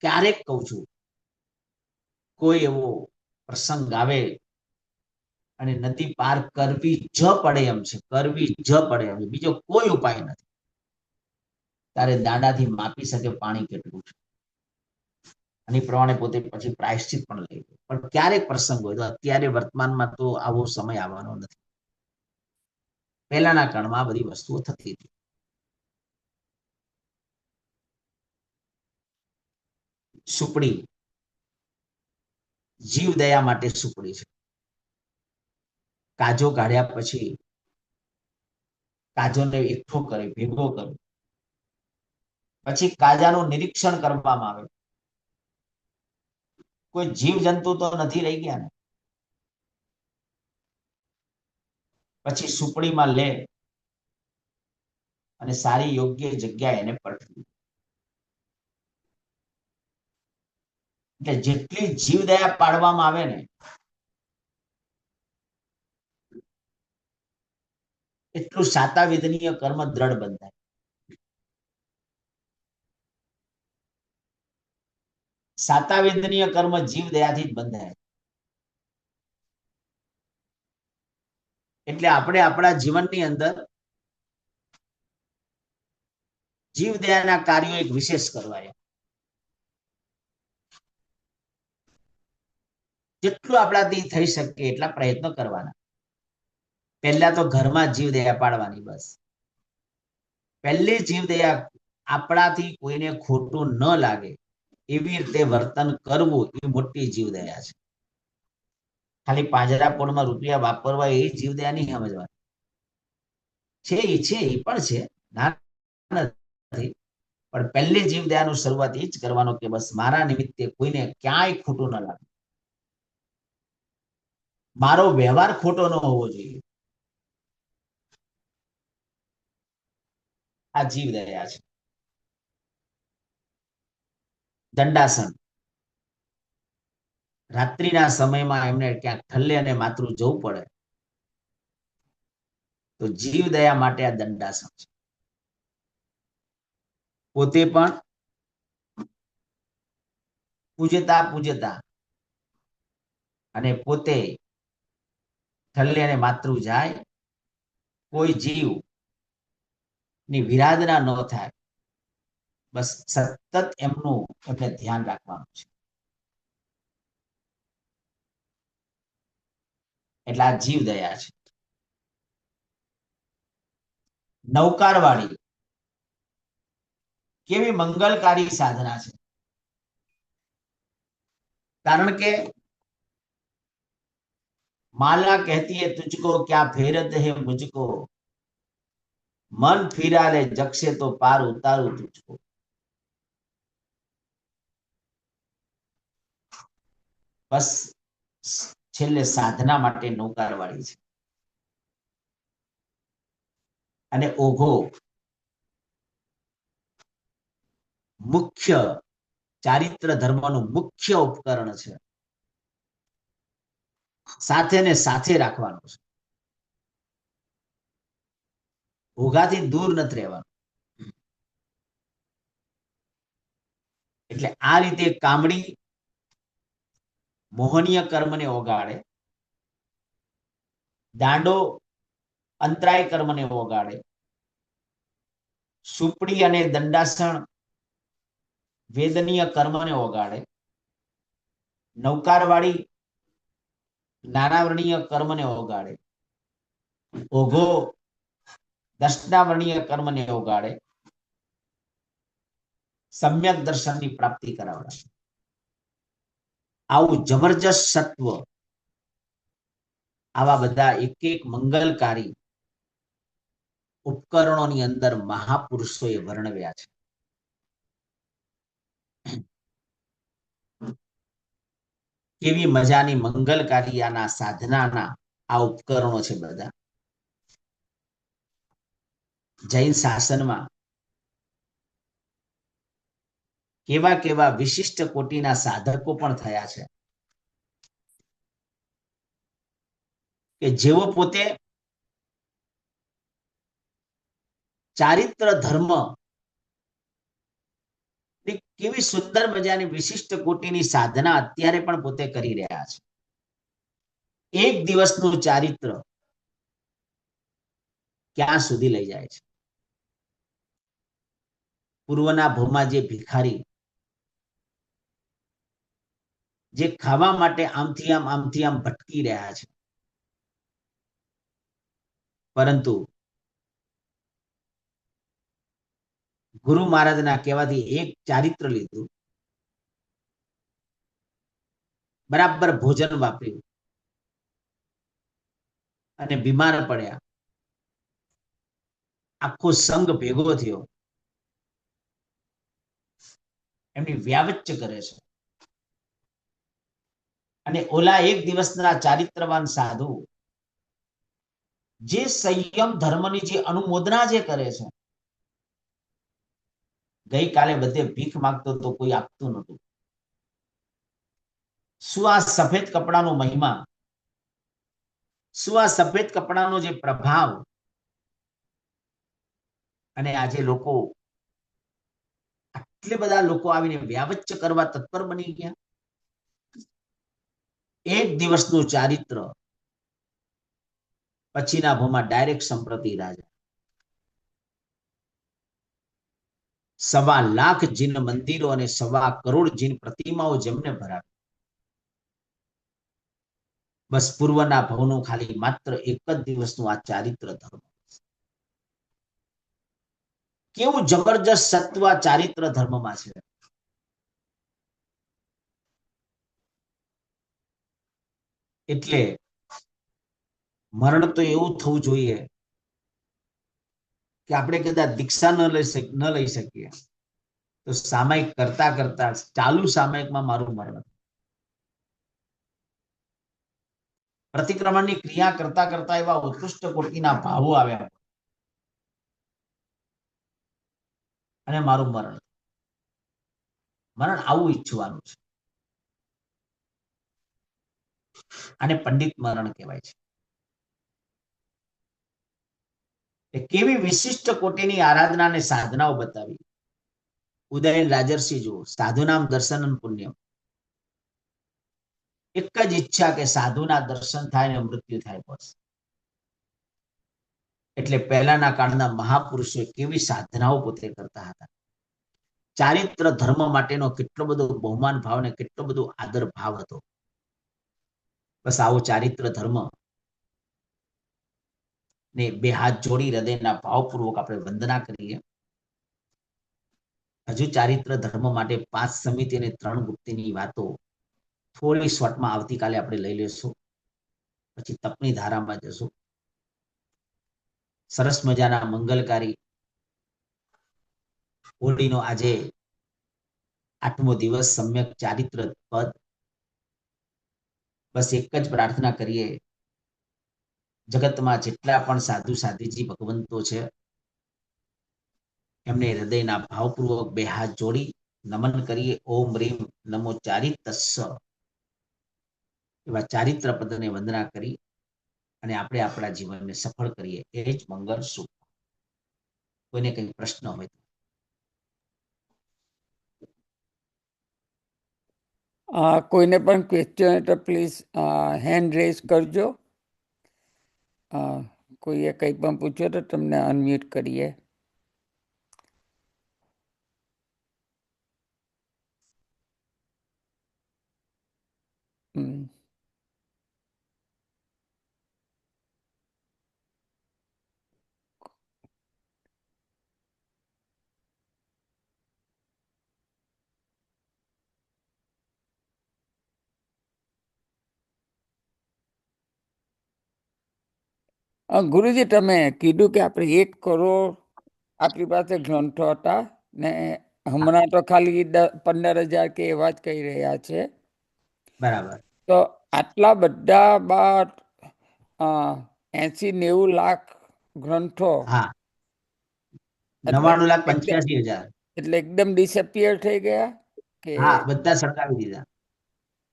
ક્યારેક કહું છું, કોઈ એવો પ્રસંગ આવે અને નદી પાર કરવી જ પડે એમ છે, કરવી જ પડે એમ છે, બીજો કોઈ ઉપાય નથી, ત્યારે દાંડાથી માપી શકે પાણી કેટલું છે, અને પ્રમાણે પોતે પછી પ્રાયશ્ચિત પણ લઈ લે. પણ ક્યારેક પ્રસંગ હોય, તો અત્યારે વર્તમાનમાં તો આવો સમય આવવાનો નથી. પહેલાના કાળમાં આ બધી વસ્તુઓ થતી હતી. સુપડી જીવ દયા માટે સુપડી છે. કાજો કાઢ્યા પછી કાજોને એકઠો કરે, ભેગો કરે, પછી કાજાનું નિરીક્ષણ કરવામાં આવે. કોઈ જીવ જંતુ તો નથી રહી ગયા ને. પછી સુપડીમાં લે અને સારી યોગ્ય જગ્યાએ એને પટવી. એટલે જેટલી જીવદયા પાડવામાં આવે ને, એટલું સાતાવિધનીય કર્મ દ્રઢ બંધાય. સાતાવિધનીય કર્મ જીવદયાથી જ બંધાય. એટલે આપણે આપણા જીવનની અંદર જીવદયાના કાર્યો એક વિશેષ કરવા, જેટલું આપણાથી થઈ શકે એટલા પ્રયત્નો કરવાના. પહેલા તો ઘરમાં જીવદયા પાડવાની, બસ પહેલી જીવદયા આપણાથી કોઈને ખોટું ન લાગે એવી રીતે વર્તન કરવું, એ મોટી જીવદયા છે. ખાલી પાંજરાપોળમાં રૂપિયા વાપરવા એ જીવદયા નહીં સમજવાની છે. એ છે, એ પણ છે, ના નથી, પણ પહેલી જીવદયાનું શરૂઆત એ જ કરવાનો કે બસ મારા નિમિત્તે કોઈને ક્યાંય ખોટું ન લાગે, મારો વ્યવહાર ખોટો ન હોવો જોઈએ. આ જીવદયા છે. દંડાસન, રાત્રિના સમયમાં એમને ક્યાંક ઠલ્લે અને માતરું જવું પડે, તો જીવદયા માટે આ દંડાસન છે. પોતે પણ પૂજતા પૂજતા અને પોતે ઠલ્લે અને માતૃ જાય, કોઈ જીવ ની વિરાધના ન થાય, બસ સતત એમનું એમને ધ્યાન રાખવાનું છે. એટલે આ જીવ દયા છે. નૌકારવાળી કેવી મંગલકારી સાધના છે. કારણ કે माला कहती है तुझको क्या फेरत है मुझको, मन फिरा ले जग से तो पार उतारू तुझको. બસ છેલ્લે સાધના માટે નૌકારવાળી છે. અને ઓઘો મુખ્ય ચારિત્ર ધર્મનું મુખ્ય ઉપકરણ છે. સાથે ને સાથે રાખવાનું છે. ઓઘાથી દૂર નથી રહેવાનું. એટલે આ રીતે કામડી મોહનીય કર્મને ઓગાળે, દાંડો અંતરાય કર્મને ઓગાળે, સુપડી અને દંડાસણ વેદનીય કર્મને ઓગાળે, નૌકારવાળી નાનાવર્ણીય કર્મને ઓગાળે, ઓઘો દર્શનાવર્ણીય કર્મને ઓગાળે, સમ્યક દર્શનની પ્રાપ્તિ કરાવડાવે. આવું જબરજસ્ત સત્વ આવા બધા એક એક મંગલકારી ઉપકરણોની અંદર મહાપુરુષોએ વર્ણવ્યા છે. કેવી મજાની મંગલકારી આના સાધનાના આ ઉપકરણો છે બધા. જૈન શાસનમાં કેવા કેવા વિશિષ્ટ કોટીના સાધકો પણ થયા છે કે જેઓ પોતે ચારિત્ર ધર્મ કેવી સુંદર મજાની વિશિષ્ટ કોટીની સાધના અત્યારે પણ પોતે કરી રહ્યા છે. એક દિવસનું ચારિત્ર ક્યાં સુધી લઈ જાય છે. પૂર્વના ભૂમાં જે ભિખારી જે ખાવા માટે આમથી આમ ભટકી રહ્યા છે, પરંતુ ગુરુ મહારાજના કહેવાથી એક ચારિત્ર લીધું, બરાબર ભોજન વાપર્યું અને બીમાર પડ્યા. આખો સંઘ ભેગો થયો, એમની વ્યાવચ્ચ કરે છે. અને ઓલા એક દિવસના ચારિત્રવાન સાધુ જે સંયમ ધર્મની જે અનુમોદના જે કરે છે, ગઈકાલે બધે ભીખ માંગતો તો કોઈ આપતું નતું. શું આ સફેદ કપડાનો મહિમા, શું આ સફેદ કપડાનો જે પ્રભાવ, અને આજે લોકો આટલે બધા લોકો આવીને વ્યાવચ્ચ કરવા તત્પર બની ગયા. એક દિવસનું ચારિત્ર પછીના ભૂમાં ડાયરેક્ટ સંપ્રતિ રાજા. 1.25 લાખ જીન મંદિરો અને 1.25 કરોડ જીન પ્રતિમાઓ જેમને ભરાવી, બસ પૂર્વના ભવનું ખાલી માત્ર એક જ દિવસનું આ ચારિત્ર ધર્મ. કેવું જબરજસ્ત સત્વ ચારિત્ર ધર્મમાં છે. એટલે મરણ તો એવું થવું જોઈએ કે આપણે કદાચ દીક્ષા ન લઈ શકીએ તો સામાયિક કરતા કરતા ચાલુ સામાયિકમાં મારું મરણ, પ્રતિક્રમણની ક્રિયા કરતા કરતા એવા ઉત્કૃષ્ટ કોટીના ભાવો આવ્યા અને મારું મરણ આવું ઈચ્છવાનું છે. અને પંડિત મરણ કહેવાય છે. કેવી વિશિષ્ટ કોટીની આરાધના અને સાધનાઓ બતાવી. ઉદયન રાજર્ષિ જુઓ, સાધુ નામ દર્શનમ પુણ્યમ, એક જ ઈચ્છા કે સાધુના દર્શન થાય ને મૃત્યુ થાય બસ. એટલે પહેલાના કાળના મહાપુરુષો કેવી સાધનાઓ પોતે કરતા હતા. ચારિત્ર ધર્મ માટેનો કેટલો બધો બહુમાન ભાવ ને કેટલો બધો આદર ભાવ હતો. બસ આવો ચારિત્ર ધર્મ ને બે હાથ જોડી હૃદયના ભાવપૂર્વક આપણે વંદના કરીએ. હજુ ચારિત્ર ધર્મ માટે 5 સમિતિ અને 3 ગુપ્તિની વાતો થોડી શોર્ટમાં આવતીકાલે આપણે લઈ લેશું. પછી તપની ધારામાં જશું. સરસ મજાના મંગલકારી હોળીનો આજે 8મો દિવસ, સમ્યક ચારિત્ર પદ. બસ એક જ પ્રાર્થના કરીએ, જગતમાં જેટલા પણ સાધુ સાધ્વીજી ભગવંતો છે એમને હૃદયના ભાવપૂર્વક બે હાથ જોડી નમન કરીએ. ઓમ રીમ નમો ચારિતસ્સ એવા ચારિત્ર પદને વંદના કરી અને આપણે આપણા જીવનને સફળ કરીએ. એ જ મંગળ સુખ. કોઈને કંઈ પ્રશ્ન હોય કોઈને પણ ક્વેશ્ચન હોય તો પ્લીઝ હેન્ડ રેઝ કરજો. કોઈએ કંઈ પણ પૂછ્યો તો તમને અનમ્યુટ કરીએ. ગુરુજી, તમે કીધું કે આપણે 1 કરોડ આપણી પાસે ગ્રંથો હતા ને હમણાં તો ખાલી 15,000 કે એવા જ કહી રહ્યા છે. બરાબર. તો આટલા બધા 80-90 લાખ ગ્રંથો હા, એટલે 99,85,000. એટલે એકદમ ડિસઅપિયર થઈ ગયા કે હા, બધા સળગાવી દીધા.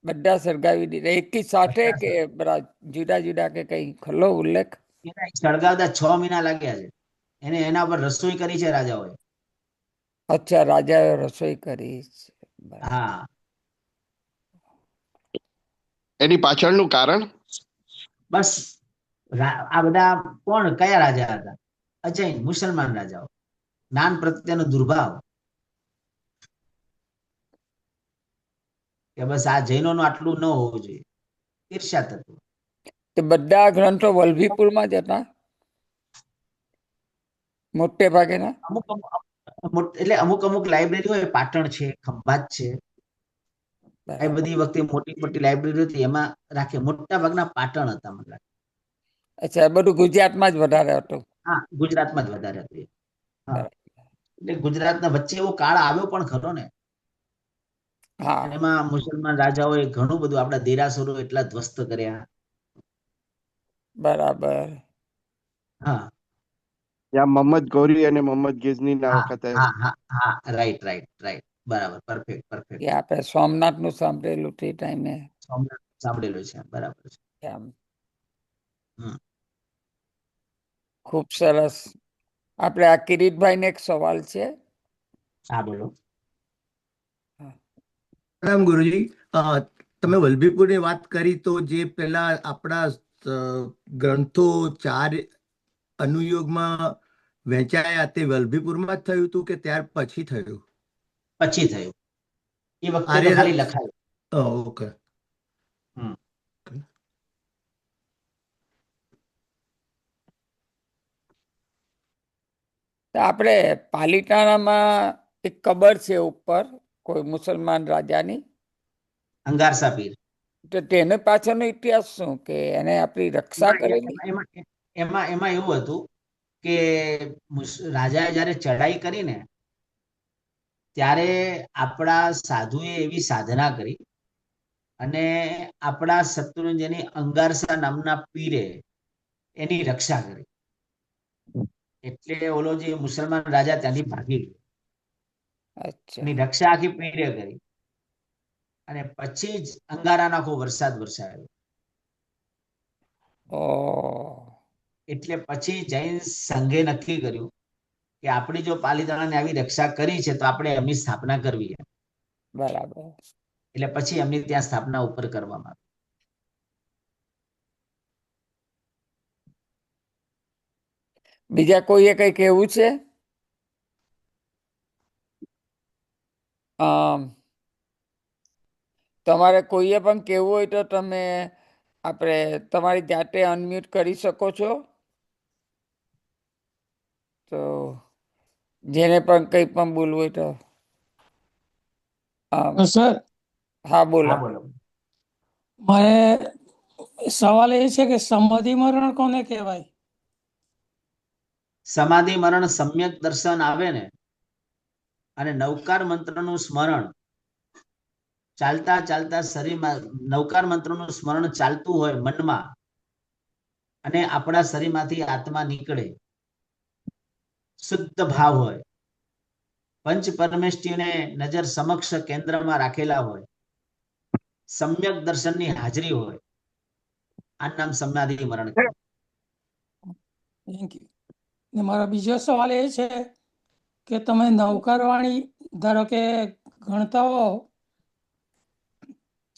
બધા સળગાવી દીધા એકી સાથે કે બધા જુદા જુદા કે કઈ ખલો ઉલ્લેખ? એને સળગાવતા 6 મહિના લાગ્યા છે. એના પર રસોઈ કરી છે રાજાઓએ. અચ્છા, રાજાએ રસોઈ કરી છે. હા, એની પાછળનું કારણ? બસ આ બધા કોણ, કયા રાજા હતા? અજૈન મુસલમાન રાજાઓ. જ્ઞાન પ્રત્યેનો દુર્ભાવ કે બસ આ જૈનોનું આટલું ન હોવું જોઈએ, ઈર્ષ્યા તત્વ. તે બધા ગ્રંથો વલભીપુરમાં જ હતા મોટે ભાગેના? એટલે અમુક લાઇબ્રેરી હોય, પાટણ છે, ખંભાત છે, એ બધી વખતે મોટી મોટી લાઇબ્રેરી હતી એમાં રાખે. મોટા ભાગના પાટણ હતા મને લાગે. અચ્છા, બધું ગુજરાતમાં જ વધારે હતું? હા, ગુજરાતમાં જ વધારે હતી. હા, એટલે ગુજરાતના વચ્ચે એવો કાળ આવ્યો પણ ખરો ને. હા, એમાં મુસલમાન રાજાઓએ ઘણું બધું, આપણા દેરાસરો એટલા ધ્વસ્ત કર્યા. બરાબર. હા, ત્યાં મોહમ્મદ ગૌરી અને મોહમ્મદ ગિઝની ના હા, વખતે. હા, હા, હા, રાઈટ રાઈટ રાઈટ, બરાબર, પરફેક્ટ. કે આપણે સોમનાથ નું સાંભળેલું તે ટાઈમે. સાંભળેલું છે, બરાબર છે. ખૂબ સરસ. આપણે આ કિરીટભાઈ ને એક સવાલ છે. હા, બોલો. રામ ગુરુજી, તમે વલભીપુરની વાત કરી તો જે પેલા આપણા ગ્રંથો 4 અનુયોગમાં વહેંચાયા તે વલભીપુરમાં જ થયું હતું કે ત્યાર પછી થયું? પછી થયું. એ વખતે તો ખાલી લખાયું. ઓકે. આપણે પાલિતાણામાં એક કબર છે ઉપર કોઈ મુસલમાન રાજાની, અંગારસા પીર. તો તેને પાછળનો ઇતિહાસ શું, કે એને આપણી રક્ષા કરેલી? એમાં એવું હતું કે રાજાએ જયારે ચડાઈ કરી ને ત્યારે આપણા સાધુએ એવી સાધના કરી અને આપણા શત્રુંજયની અંગારસા નામના પીરે એની રક્ષા કરી. એટલે ઓલો જે મુસલમાન રાજા ત્યાંથી ભાગી ગયો. એની રક્ષા આખી પીરે કરી અને પછી જ અંગારાનો આખો વરસાદ વરસાયો. એટલે પછી જૈન સંઘે નક્કી કર્યું કે આપણી જો પાલિતાણાની આવી રક્ષા કરી છે તો આપણે એમની સ્થાપના કરવી. બરાબર. એટલે પછી એમની ત્યાં સ્થાપના ઉપર કરવામાં આવી. બીજા કોઈએ કઈ કહેવું છે? તમારે કોઈએ પણ કહેવું હોય તો તમે આપણે તમારી જાતે અનમ્યુટ કરી શકો છો. તો જેને પણ કંઈ પણ બોલવું હોય તો સર હા બોલો. મારે સવાલ એ છે કે સમાધિ મરણ કોને કહેવાય? સમાધિ મરણ સમ્યક દર્શન આવે ને અને નવકાર મંત્રનું સ્મરણ ચાલતા ચાલતા શરીરમાં નવકાર મંત્રનું સ્મરણ ચાલતું હોય મનમાં અને આપણા શરીરમાંથી આત્મા નીકળે, શુદ્ધ ભાવ હોય, પંચ પરમેષ્ટિને નજર સમક્ષ કેન્દ્રમાં રાખેલા હોય, સમ્યક દર્શનની હાજરી હોય, આ નામ સમાધિ મરણ કહેવાય. Thank you. ને મારો બીજો સવાલ એ છે કે તમે નવકારવાણી ધારો કે ગણતા હો,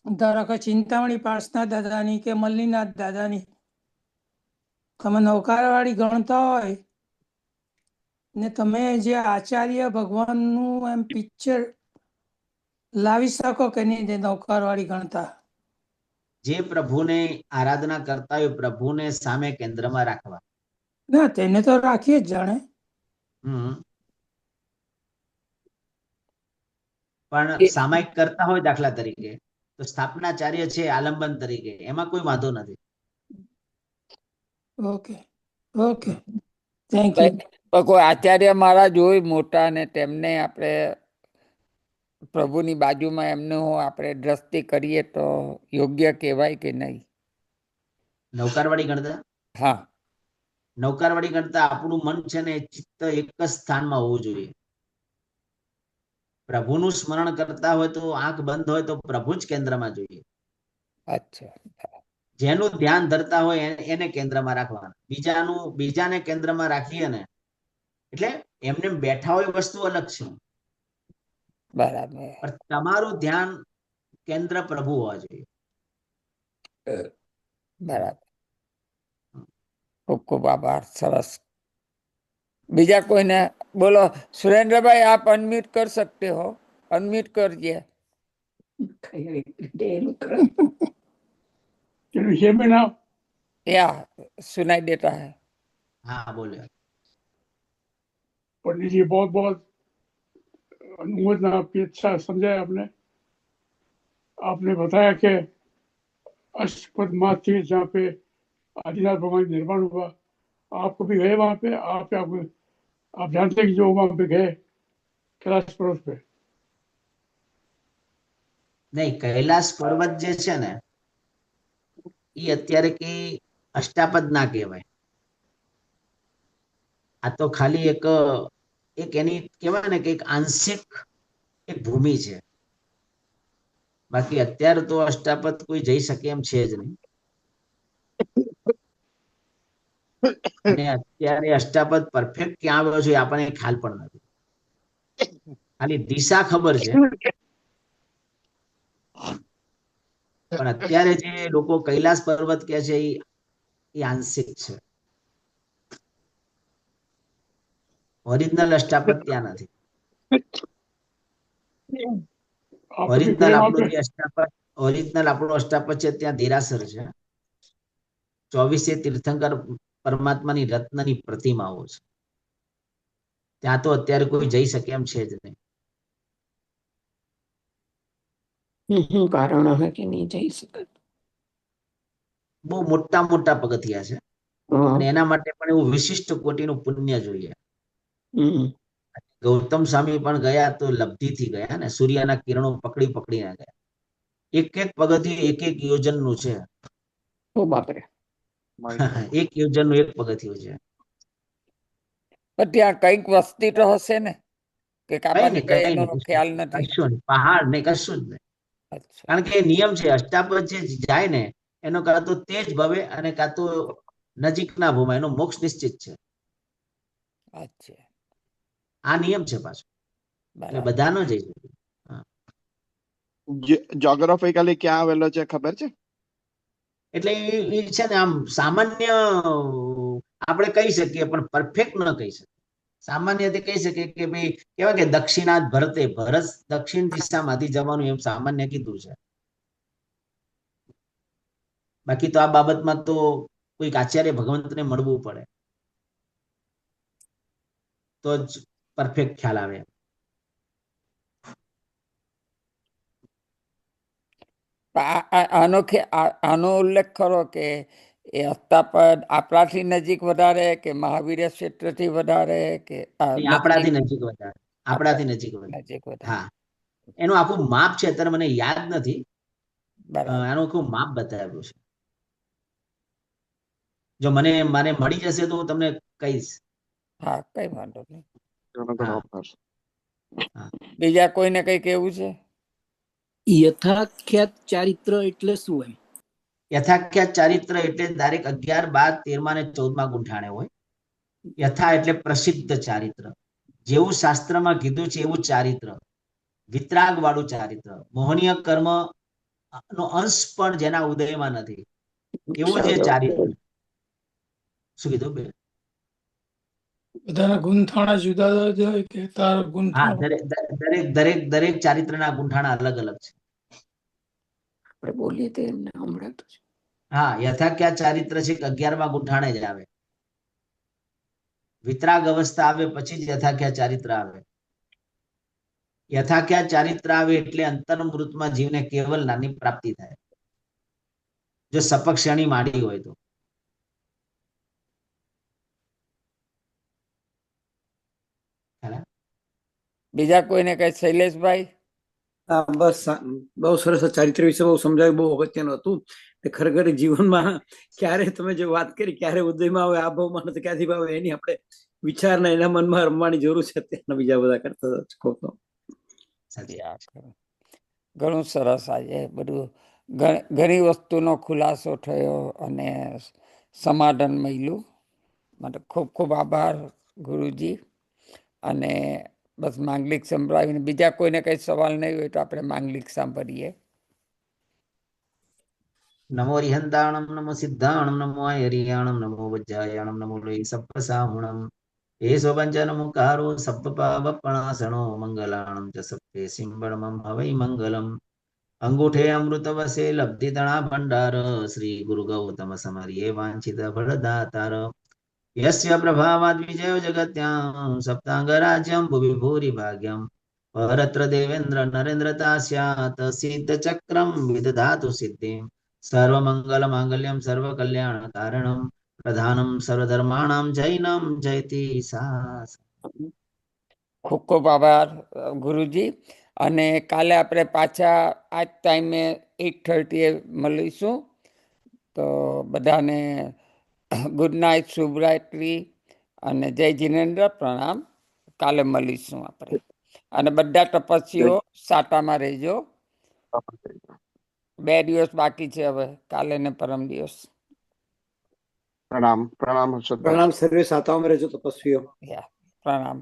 ધારો કે ચિંતામણી પાર્સના દાદાની કે મલ્લીનાથ દાદાની, તમે નવકારવાળી ગણતા હોય ને તમે જે આચાર્ય ભગવાનનું એમ પિક્ચર લાવી શકો કે નહીં જે નવકારવાળી ગણતા? જે પ્રભુને આરાધના કરતા હોય પ્રભુને સામે કેન્દ્રમાં રાખવા. ના, તેને તો રાખીએ જ જાણે. પણ એ સામાયિક કરતા હોય દાખલા તરીકે તો સ્થાપનાચાર્ય છે આલંબન તરીકે, એમાં કોઈ વાંધો નથી. Okay okay, thank you. પણ કોઈ આચાર્ય મહારાજ હોય મોટા ને તેમને આપણે પ્રભુની બાજુમાં એમનું આપણે દ્રષ્ટિ કરીએ તો યોગ્ય કહેવાય કે નહીં? નવકારવાળી ગણતા હા, નવકારવાળી ગણતા આપણું મન છે ને ચિત્ત એક જ સ્થાનમાં હોવું જોઈએ. પ્રભુનું સ્મરણ કરતા હોય તો આંખ બંધ હોય તો પ્રભુ જ કેન્દ્રમાં જોઈએ. અચ્છા. જેનું ધ્યાન ધરતા હોય એને કેન્દ્રમાં રાખવાના. બીજાને કેન્દ્રમાં રાખીએ ને એટલે એમને બેઠા હોય વસ્તુ અલગ છે, બરાબર પણ તમારું ધ્યાન કેન્દ્ર પ્રભુ હોવા જોઈએ. બરાબર, ખૂબ ખૂબ આભાર. સરસ. બીજા કોઈને બોલો. સુરેન્દ્રભાઈ આપ અનમ્यूट कर सकते हो, अनम्यूट करिए. Can you hear me now? या सुनाई देता है. હા બોલે. पंडित जी बहुत बहुत अनुमोदन, आपकी अच्छा समझाया आपने. आपने बताया कि अष्टपद माँ थी जहाँ पे आदिनाथ भगवान निर्माण हुआ. आप कभी गए वहां पे? आप जानते हैं कि जो वहां पे गए कैलाश पर्वत पे? નહીં, કૈલાસ પર્વત જે છે ને એ અત્યારે કે અષ્ટાપદ ના કહેવાય. આ તો ખાલી એક એની કહેવાય ને કે એક આંશિક એક ભૂમિ છે. બાકી અત્યારે તો અષ્ટાપદ કોઈ જઈ શકે એમ છે જ નહીં. અને અત્યારે અષ્ટાપદ પરફેક્ટ ક્યાં આવ્યો છે આપણને ખ્યાલ પણ નથી. ખાલી દિશા ખબર છે, પણ અત્યારે જે લોકો કૈલાસ પર્વત કે છે એ આંશિક છે. ઓરિજિનલ અષ્ટાપદ ત્યાં નથી. आप कभी गए वहां पे? ઓરિજિનલ આપણો અષ્ટાપદ છે ત્યાં દેરાસર છે. 24 તીર્થંકર પરમાત્માની રત્નની પ્રતિમાઓ છે. ત્યાં તો અત્યારે કોઈ જઈ શકે એમ છે જ નહીં. કારણ હે કે નહીં જઈ શકે. બહુ મોટા મોટા પગથિયા છે અને એના માટે પણ એવું વિશિષ્ટ કોટીનું પુણ્ય જોઈએ. ગૌતમ સ્વામી પણ ગયા તો લબ્ધિથી ગયા ને, સૂર્યના કિરણો પકડીને ગયા. એક એક પગથિયું એક યોજનનું છે. ઓ બાપરે. એક યોજનનું એક પગથિયું છે. પણ ત્યાં કઈક વસ્તી તો હશે ને કે કઈ આપણને કઈ એનો ખ્યાલ નથી? કશું નહીં, પહાડ નહીં, કશું જ નહીં. અચ્છા. કારણ કે એ નિયમ છે, અષ્ટાપદ જે જાય ને એનો કાં તો તેજ ભવે અને કાં તો નજીકના ભવમાં એનો મોક્ષ નિશ્ચિત છે. અચ્છા, આ નિયમ છે પાછો, એટલે બરાબર. બધા ન જઈ શકે. જોગ્રાફિકલી ક્યાં આવેલો છે ખબર છે? એટલે એ છે ને આમ સામાન્ય આપણે કહી શકીએ પણ પરફેક્ટ ન કહી શકીએ. સામાન્ય રીતે કહી શકીએ કે ભાઈ કેવાય કે દક્ષિણાત ભરતે, ભરત દક્ષિણ દિશામાંથી જવાનું એમ સામાન્ય કીધું છે. બાકી તો આ બાબતમાં તો કોઈક આચાર્ય ભગવંતને મળવું પડે તો જ પરફેક્ટ ખ્યાલ આવે. આનો ઉલ્લેખ કરો કે એ હસ્તાપદ આપણાથી નજીક વધારે કે મહાવીર ક્ષેત્રથી વધારે કે આપણાથી નજીક વધારે, આપણાથી નજીક વધારે. નજીક વધારે. હા, એનું આખું માપ છે, અત્યારે મને યાદ નથી. બરાબર. એનું આખું માપ બતાવ્યું છે. જો મને મળી જશે તો હું તમને કહીશ. હા, કઈ વાંધો નહીં. ઘણો ઘણો આભાર. બીજા કોઈને કઈ કેવું છે? યથાખ્યાત ચારિત્ર એટલે શું એમ? યથાખ્યાત ચારિત્ર એટલે ડાયરેક્ટ 11, 12, 13 અને 14 ગુંઠાણે હોય. યથા એટલે પ્રસિદ્ધ ચારિત્ર, જેવું શાસ્ત્રમાં કીધું છે એવું ચારિત્ર, વિતરાગ વાળું ચારિત્ર, મોહનીય કર્મ નો અંશ પણ જેના ઉદયમાં નથી એવું જે ચારિત્ર. શું કીધું બેન? બધાના ગુંથાણા જુદા જુદા હોય કે તાર હા, ગુંથાણા? દરેક ચારિત્રના ગુંઠાણા અલગ અલગ છે. આપણે બોલીએ તો એમને સંભળાતું છે. હા, યથાખ્યાત ચારિત્ર છે 11મા ગુંઠાણે જ આવે. વિતરાગ અવસ્થા આવે પછી જ યથાખ્યાત ચારિત્ર આવે. યથાખ્યાત ચારિત્ર આવે એટલે અંતર્મૃતમાં જીવને કેવલ નાની પ્રાપ્તિ થાય, જો સપક્ષણી માડી હોય તો. બીજા કોઈને કઈ? શૈલેષભાઈ? હા, બસ બહુ સરસ. ચારિત્ર વિશે બહુ સમજાવ્યું, બહુ અગત્યનું હતું. ખરેખર જીવનમાં ક્યારે તમે જે વાત કરી ક્યારે ઉદયમાં આવે, આ ભાવમાં નથી ક્યાંથી ભાવે, એની આપણે વિચારના એના મનમાં રમવાની જરૂર છે. અત્યારના બીજા બધા કરતા ઘણું સરસ. આજે બધું ઘણી વસ્તુનો ખુલાસો થયો અને સમાધાન મળ્યું. માટે ખૂબ ખૂબ આભાર ગુરુજી. અને બસ માંગલિક સંભળાવીને બીજા કોઈને કઈ સવાલ નહીં હોય તો આપણે માંગલિક સાંભળીએ. નમો રિહંતાણમ, નમો સિદ્ધાણમ, નમો હરિયાણમ, નમો વજ્જાયાણમ, નમો લોહી સપ્પસાહુણમ, એસો પંચનમુકારો સપ્પપાવપણાસણો મંગલાણમ ચ સપ્તે સિંબળમમ હવૈ મંગલમ. અંગૂઠે અમૃત વસે લબ્ધિતણા ભંડાર, શ્રી ગુરુ ગૌતમ સમર્યે વાંછિત ફળદાતાર. યસ્ય પ્રભાવાદ વિજયો જગત્યામ, સપ્તાંગ રાજ્યમ ભુવિ ભૂરિ ભાગ્યમ, પરત્ર દેવેન્દ્ર નરેન્દ્ર તાસ્યાત, સિદ્ધ ચક્રમ વિદધાતુ સિદ્ધિમ, સર્વમંગલ માંગલ્યમ સર્વ કલ્યાણ કારણમ, પ્રધાનમ સર્વધર્માણામ જૈનમ જયતિ સાસ. ખૂબ ખૂબ આભાર ગુરુજી. અને કાલે આપણે પાછા આ જ ટાઈમે 8:30 મળીશું. તો બધાને ગુડ નાઇટ, શુભરાત્રિ અને જય જિનેન્દ્ર, પ્રણામ. કાલે મળીશું આપણે. અને બધા તપસ્વીઓ સાટામાં રહેજો. 2 દિવસ બાકી છે હવે, કાલે ને પરમ દિવસ. પ્રણામ પ્રણામ હર્ષદભાઈ. પ્રણામ. સર્વે સાતામાં રહેજો તપસ્વીઓ. પ્રણામ.